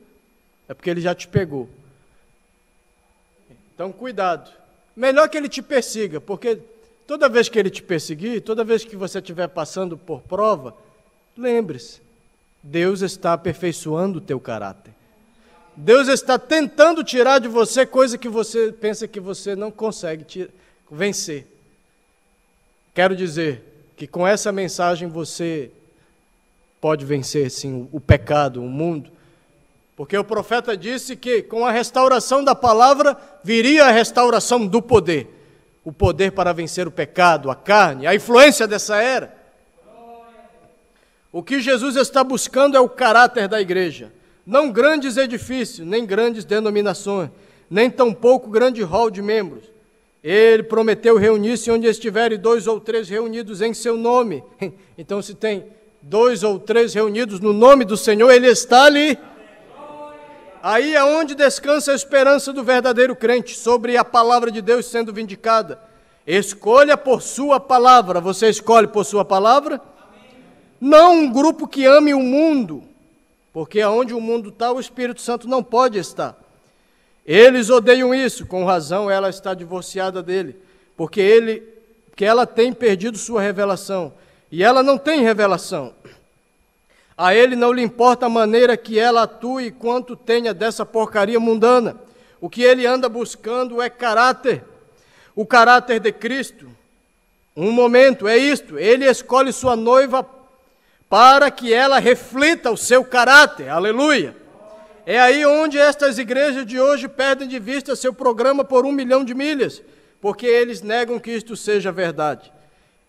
é porque ele já te pegou. Então, cuidado. Melhor que ele te persiga, porque toda vez que ele te perseguir, toda vez que você estiver passando por prova, lembre-se, Deus está aperfeiçoando o teu caráter. Deus está tentando tirar de você coisa que você pensa que você não consegue vencer. Quero dizer que com essa mensagem você pode vencer, sim, o pecado, o mundo. Porque o profeta disse que com a restauração da palavra viria a restauração do poder. O poder para vencer o pecado, a carne, a influência dessa era. O que Jesus está buscando é o caráter da igreja. Não grandes edifícios, nem grandes denominações, nem tampouco grande hall de membros. Ele prometeu reunir-se onde estiverem 2 ou 3 reunidos em seu nome. Então, se tem 2 ou 3 reunidos no nome do Senhor, Ele está ali. Aí é onde descansa a esperança do verdadeiro crente, sobre a palavra de Deus sendo vindicada. Escolha por sua palavra. Você escolhe por sua palavra? Não um grupo que ame o mundo, porque aonde o mundo está, o Espírito Santo não pode estar. Eles odeiam isso, com razão ela está divorciada dele, porque ela tem perdido sua revelação, e ela não tem revelação. A ele não lhe importa a maneira que ela atue, quanto tenha dessa porcaria mundana. O que ele anda buscando é caráter, o caráter de Cristo. Um momento, é isto, ele escolhe sua noiva para que ela reflita o seu caráter, aleluia. É aí onde estas igrejas de hoje perdem de vista seu programa por 1 milhão de milhas, porque eles negam que isto seja verdade.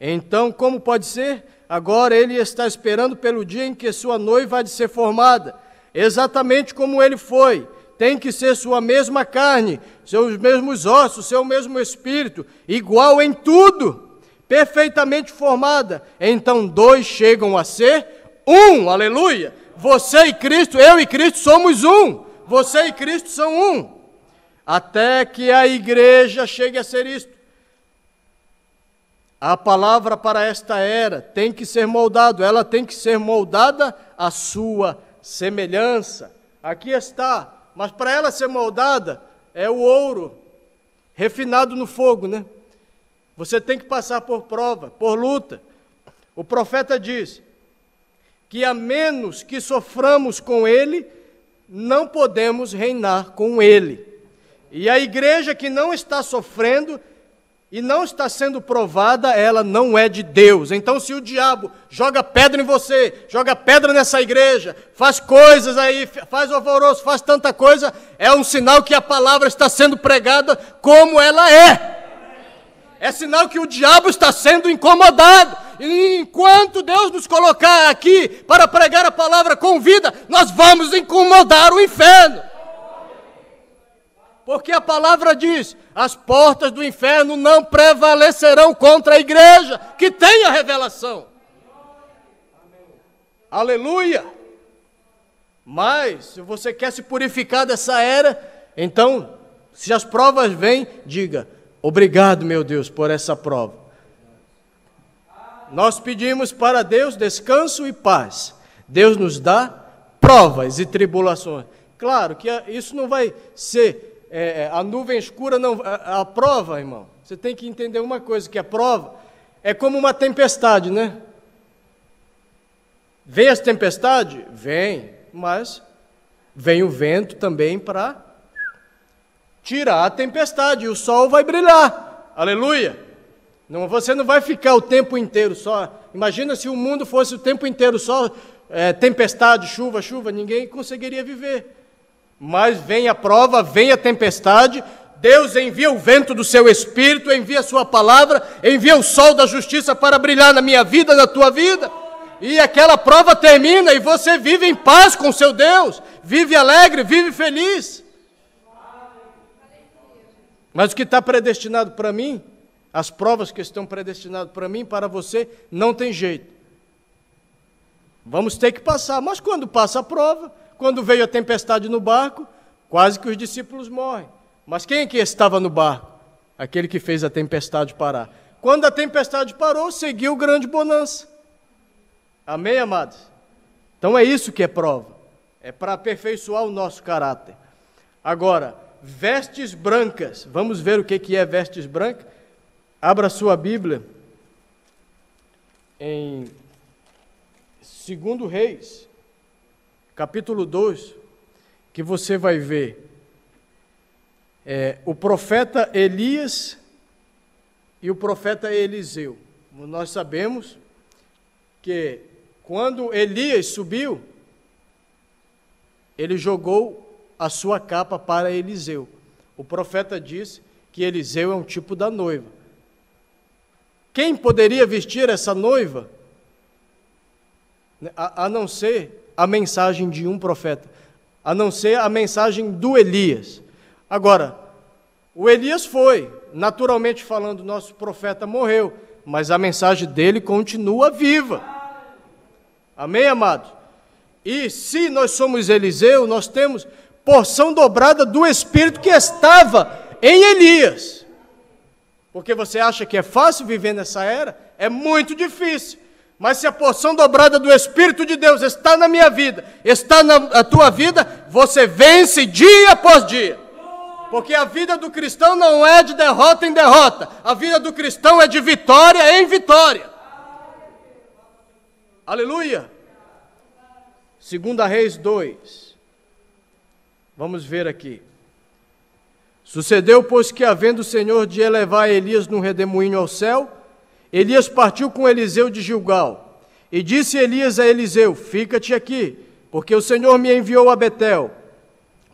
Então, como pode ser? Agora ele está esperando pelo dia em que sua noiva há de ser formada, exatamente como ele foi. Tem que ser sua mesma carne, seus mesmos ossos, seu mesmo espírito, igual em tudo, perfeitamente formada. Então 2 chegam a ser 1, aleluia. Você e Cristo, eu e Cristo somos 1. Você e Cristo são 1. Até que a igreja chegue a ser isto. A palavra para esta era tem que ser moldado, ela tem que ser moldada à sua semelhança. Aqui está, mas para ela ser moldada é o ouro refinado no fogo, né? Você tem que passar por prova, por luta. O profeta diz que a menos que soframos com ele, não podemos reinar com ele. E a igreja que não está sofrendo e não está sendo provada, ela não é de Deus. Então, se o diabo joga pedra em você, joga pedra nessa igreja, faz coisas aí, faz alvoroço, faz tanta coisa, é um sinal que a palavra está sendo pregada como ela é. É sinal que o diabo está sendo incomodado. E enquanto Deus nos colocar aqui para pregar a palavra com vida, nós vamos incomodar o inferno. Porque a palavra diz, as portas do inferno não prevalecerão contra a igreja que tem a revelação. Aleluia! Mas, se você quer se purificar dessa era, então, se as provas vêm, diga, obrigado, meu Deus, por essa prova. Nós pedimos para Deus descanso e paz. Deus nos dá provas e tribulações. Claro que isso não vai ser a nuvem escura, não. A prova, irmão, você tem que entender uma coisa, que a prova é como uma tempestade, né? Vem as tempestades? Vem, mas vem o vento também para tirar a tempestade, e o sol vai brilhar. Aleluia! Não, você não vai ficar o tempo inteiro só. Imagina se o mundo fosse o tempo inteiro só tempestade, chuva, chuva, ninguém conseguiria viver. Mas vem a prova, vem a tempestade, Deus envia o vento do seu Espírito, envia a sua palavra, envia o sol da justiça para brilhar na minha vida, na tua vida. E aquela prova termina e você vive em paz com seu Deus, vive alegre, vive feliz. Mas o que está predestinado para mim, as provas que estão predestinadas para mim, para você, não tem jeito. Vamos ter que passar, mas quando passa a prova, quando veio a tempestade no barco, quase que os discípulos morrem. Mas quem é que estava no barco? Aquele que fez a tempestade parar. Quando a tempestade parou, seguiu grande bonança. Amém, amados? Então é isso que é prova. É para aperfeiçoar o nosso caráter. Agora, vestes brancas. Vamos ver o que é vestes brancas? Abra sua Bíblia em 2 Reis, capítulo 2, que você vai ver o profeta Elias e o profeta Eliseu. Nós sabemos que quando Elias subiu, ele jogou a sua capa para Eliseu. O profeta disse que Eliseu é um tipo da noiva. Quem poderia vestir essa noiva, a não ser a mensagem de um profeta, a não ser a mensagem do Elias? Agora, o Elias foi, naturalmente falando, nosso profeta morreu, mas a mensagem dele continua viva. Amém, amados? E se nós somos Eliseu, nós temos porção dobrada do Espírito que estava em Elias. Porque você acha que é fácil viver nessa era? É muito difícil. Mas se a porção dobrada do Espírito de Deus está na minha vida, está na tua vida, você vence dia após dia. Porque a vida do cristão não é de derrota em derrota. A vida do cristão é de vitória em vitória. Aleluia! 2 Reis 2. Vamos ver aqui. Sucedeu, pois, que havendo o Senhor de elevar Elias num redemoinho ao céu, Elias partiu com Eliseu de Gilgal. E disse Elias a Eliseu, fica-te aqui, porque o Senhor me enviou a Betel.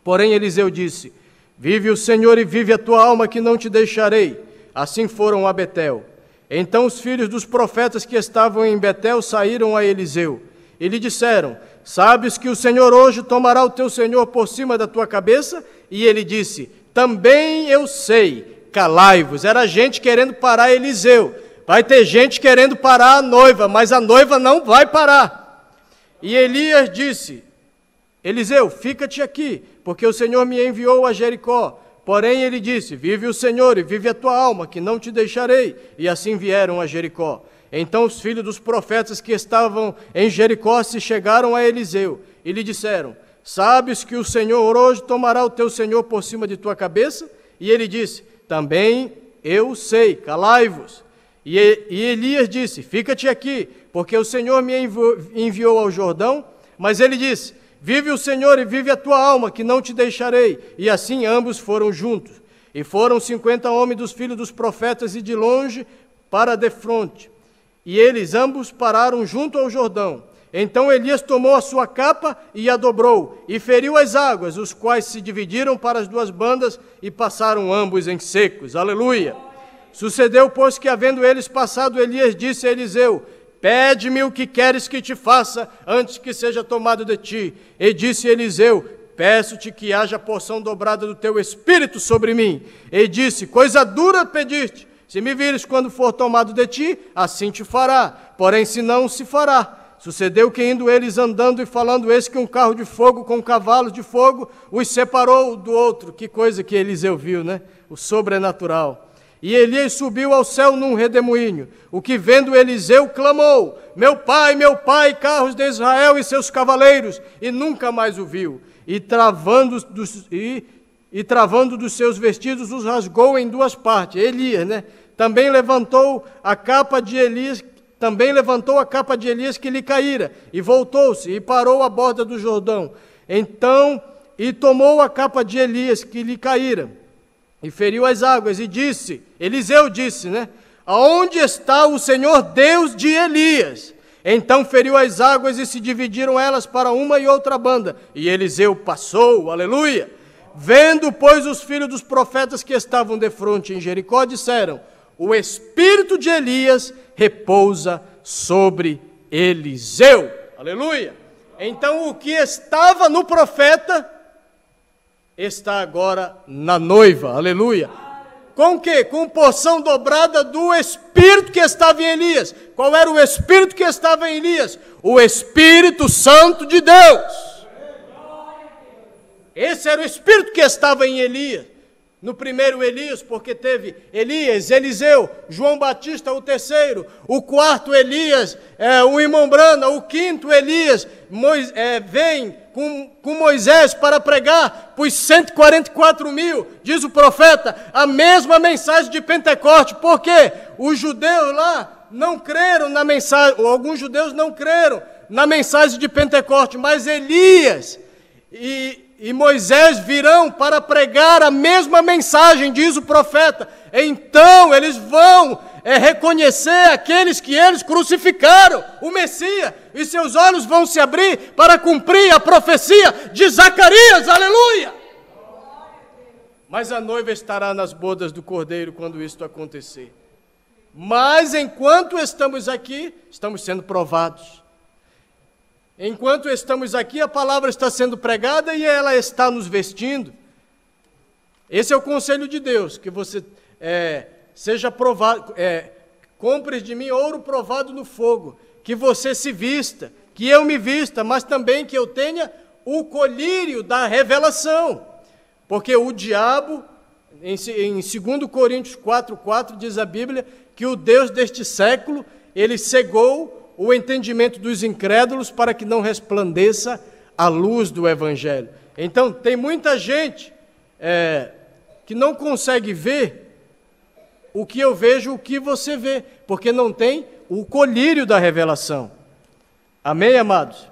Porém Eliseu disse, vive o Senhor e vive a tua alma, que não te deixarei. Assim foram a Betel. Então os filhos dos profetas que estavam em Betel saíram a Eliseu. E lhe disseram, sabes que o Senhor hoje tomará o teu senhor por cima da tua cabeça? E ele disse, também eu sei, calai-vos. Era gente querendo parar Eliseu. Vai ter gente querendo parar a noiva, mas a noiva não vai parar. E Elias disse, Eliseu, fica-te aqui, porque o Senhor me enviou a Jericó. Porém ele disse, vive o Senhor e vive a tua alma, que não te deixarei. E assim vieram a Jericó. Então os filhos dos profetas que estavam em Jericó se chegaram a Eliseu e lhe disseram, sabes que o Senhor hoje tomará o teu senhor por cima de tua cabeça? E ele disse, também eu sei, calai-vos. E Elias disse, fica-te aqui, porque o Senhor me enviou ao Jordão. Mas ele disse, vive o Senhor e vive a tua alma, que não te deixarei. E assim ambos foram juntos. E foram 50 homens dos filhos dos profetas e de longe para defronte. E eles ambos pararam junto ao Jordão. Então Elias tomou a sua capa e a dobrou, e feriu as águas, os quais se dividiram para as duas bandas, e passaram ambos em secos. Aleluia! Sucedeu, pois, que havendo eles passado, Elias disse a Eliseu, pede-me o que queres que te faça, antes que seja tomado de ti. E disse Eliseu, peço-te que haja porção dobrada do teu espírito sobre mim. E disse, coisa dura pediste, se me vires quando for tomado de ti, assim te fará, porém se não, se fará. Sucedeu que indo eles andando e falando, eis que um carro de fogo com cavalos de fogo os separou do outro. Que coisa que Eliseu viu, né? O sobrenatural. E Elias subiu ao céu num redemoinho, o que vendo Eliseu clamou, meu pai, carros de Israel e seus cavaleiros, e nunca mais o viu. E travando dos seus vestidos, os rasgou em duas partes. Elias, né? Também levantou a capa de Elias que lhe caíra, e voltou-se, e parou à borda do Jordão. Então, e tomou a capa de Elias que lhe caíra, e feriu as águas, e disse, Eliseu disse, né? Aonde está o Senhor Deus de Elias? Então feriu as águas, e se dividiram elas para uma e outra banda, e Eliseu passou, aleluia. Vendo, pois, os filhos dos profetas que estavam defronte em Jericó, disseram, o espírito de Elias repousa sobre Eliseu. Aleluia! Então o que estava no profeta está agora na noiva. Aleluia! Com o quê? Com porção dobrada do espírito que estava em Elias. Qual era o espírito que estava em Elias? O Espírito Santo de Deus. Esse era o espírito que estava em Elias. No primeiro Elias, porque teve Elias, Eliseu, João Batista, o terceiro. O quarto Elias, o irmão Brana. O quinto Elias vem com Moisés para pregar para os 144 mil, diz o profeta, a mesma mensagem de Pentecoste. Por quê? Os judeus lá não creram na mensagem, ou alguns judeus não creram na mensagem de Pentecoste, mas Elias e Moisés virão para pregar a mesma mensagem, diz o profeta. Então eles vão reconhecer aqueles que eles crucificaram, o Messias, e seus olhos vão se abrir para cumprir a profecia de Zacarias, aleluia! Mas a noiva estará nas bodas do Cordeiro quando isto acontecer. Mas enquanto estamos aqui, estamos sendo provados. Enquanto estamos aqui, a palavra está sendo pregada e ela está nos vestindo. Esse é o conselho de Deus, que você seja provado, compres de mim ouro provado no fogo, que você se vista, que eu me vista, mas também que eu tenha o colírio da revelação. Porque o diabo, em 2 Coríntios 4,4, diz a Bíblia, que o Deus deste século, ele cegou o entendimento dos incrédulos para que não resplandeça a luz do Evangelho. Então, tem muita gente que não consegue ver o que eu vejo, o que você vê, porque não tem o colírio da revelação. Amém, amados?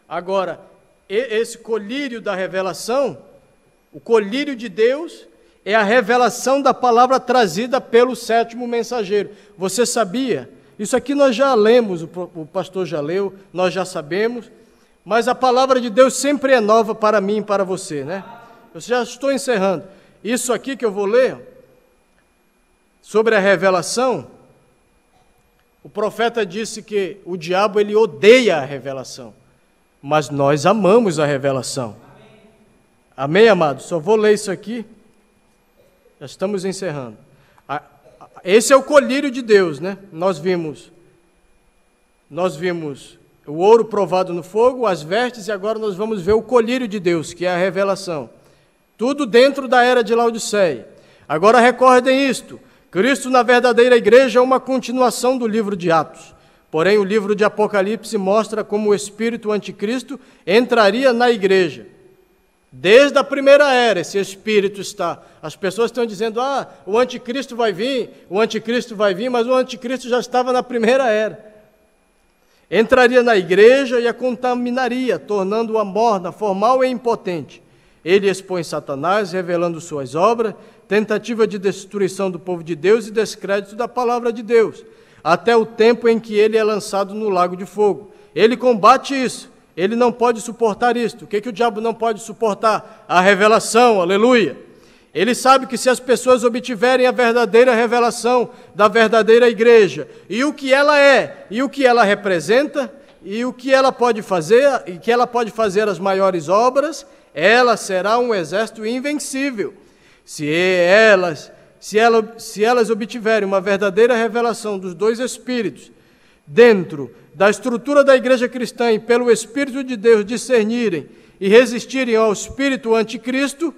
Agora, esse colírio da revelação, o colírio de Deus, é a revelação da palavra trazida pelo sétimo mensageiro. Você sabia? Isso aqui nós já lemos, o pastor já leu, nós já sabemos, mas a palavra de Deus sempre é nova para mim e para você, né? Eu já estou encerrando. Isso aqui que eu vou ler, sobre a revelação, o profeta disse que o diabo ele odeia a revelação, mas nós amamos a revelação. Amém, amados? Só vou ler isso aqui, já estamos encerrando. Esse é o colírio de Deus, né? Nós vimos o ouro provado no fogo, as vestes, e agora nós vamos ver o colírio de Deus, que é a revelação. Tudo dentro da era de Laodiceia. Agora recordem isto, Cristo na verdadeira igreja é uma continuação do livro de Atos. Porém, o livro de Apocalipse mostra como o espírito anticristo entraria na igreja. Desde a primeira era, esse espírito está. As pessoas estão dizendo, o anticristo vai vir, mas o anticristo já estava na primeira era. Entraria na igreja e a contaminaria, tornando-a morna, formal e impotente. Ele expõe Satanás, revelando suas obras, tentativa de destruição do povo de Deus e descrédito da palavra de Deus, até o tempo em que ele é lançado no lago de fogo. Ele combate isso, ele não pode suportar isto. O que o diabo não pode suportar? A revelação, aleluia. Ele sabe que se as pessoas obtiverem a verdadeira revelação da verdadeira igreja, e o que ela é, e o que ela representa, e o que ela pode fazer, e que ela pode fazer as maiores obras, ela será um exército invencível. Se elas obtiverem uma verdadeira revelação dos dois Espíritos, dentro da estrutura da igreja cristã e pelo Espírito de Deus discernirem e resistirem ao espírito anticristo,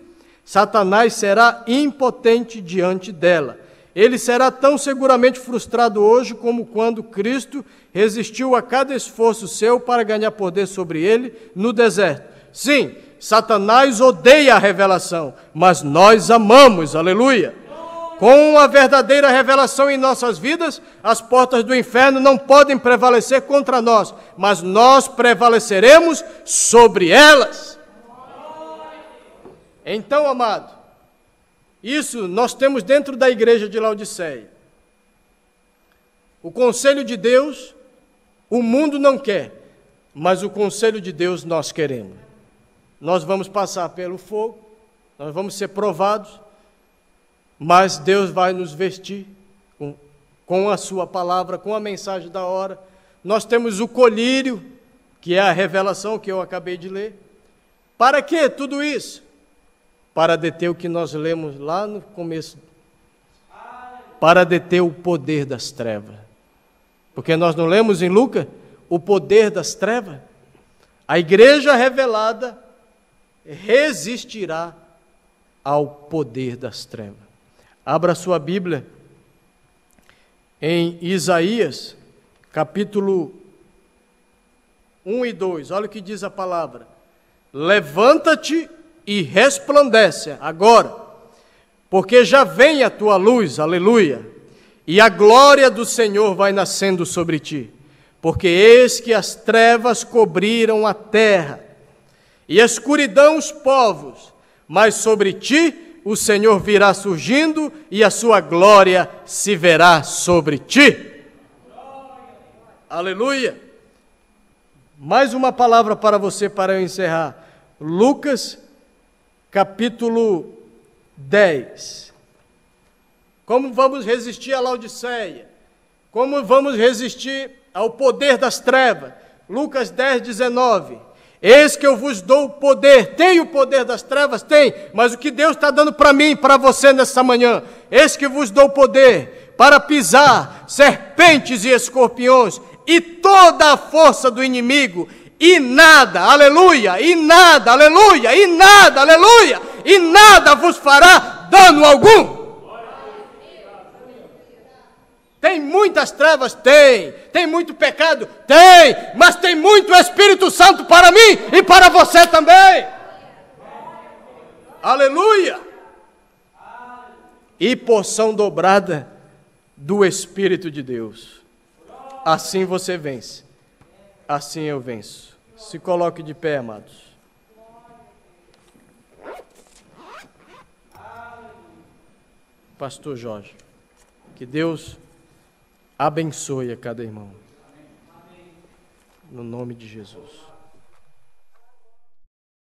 Satanás será impotente diante dela. Ele será tão seguramente frustrado hoje como quando Cristo resistiu a cada esforço seu para ganhar poder sobre ele no deserto. Sim, Satanás odeia a revelação, mas nós amamos, aleluia. Com a verdadeira revelação em nossas vidas, as portas do inferno não podem prevalecer contra nós, mas nós prevaleceremos sobre elas. Então, amado, isso nós temos dentro da igreja de Laodiceia. O conselho de Deus, o mundo não quer, mas o conselho de Deus nós queremos. Nós vamos passar pelo fogo, nós vamos ser provados, mas Deus vai nos vestir com a sua palavra, com a mensagem da hora. Nós temos o colírio, que é a revelação que eu acabei de ler. Para que tudo isso? Para deter o que nós lemos lá no começo. Para deter o poder das trevas. Porque nós não lemos em Lucas o poder das trevas? A igreja revelada resistirá ao poder das trevas. Abra sua Bíblia em Isaías, capítulo 1 e 2. Olha o que diz a palavra. Levanta-te e resplandece agora, porque já vem a tua luz, aleluia, e a glória do Senhor vai nascendo sobre ti. Porque eis que as trevas cobriram a terra, e a escuridão os povos, mas sobre ti o Senhor virá surgindo, e a sua glória se verá sobre ti. Aleluia! Mais uma palavra para você, para eu encerrar. Lucas, capítulo 10. Como vamos resistir à Laodiceia? Como vamos resistir ao poder das trevas? Lucas 10, 19. Eis que eu vos dou o poder. Tem o poder das trevas? Tem. Mas o que Deus está dando para mim, para você nessa manhã? Eis que vos dou o poder para pisar serpentes e escorpiões e toda a força do inimigo. E nada, aleluia, e nada, aleluia, e nada, aleluia, e nada vos fará dano algum. Tem muitas trevas? Tem. Tem muito pecado? Tem. Mas tem muito Espírito Santo para mim e para você também. Aleluia. E porção dobrada do Espírito de Deus. Assim você vence. Assim eu venço. Se coloque de pé, amados. Pastor Jorge, que Deus abençoe a cada irmão. No nome de Jesus.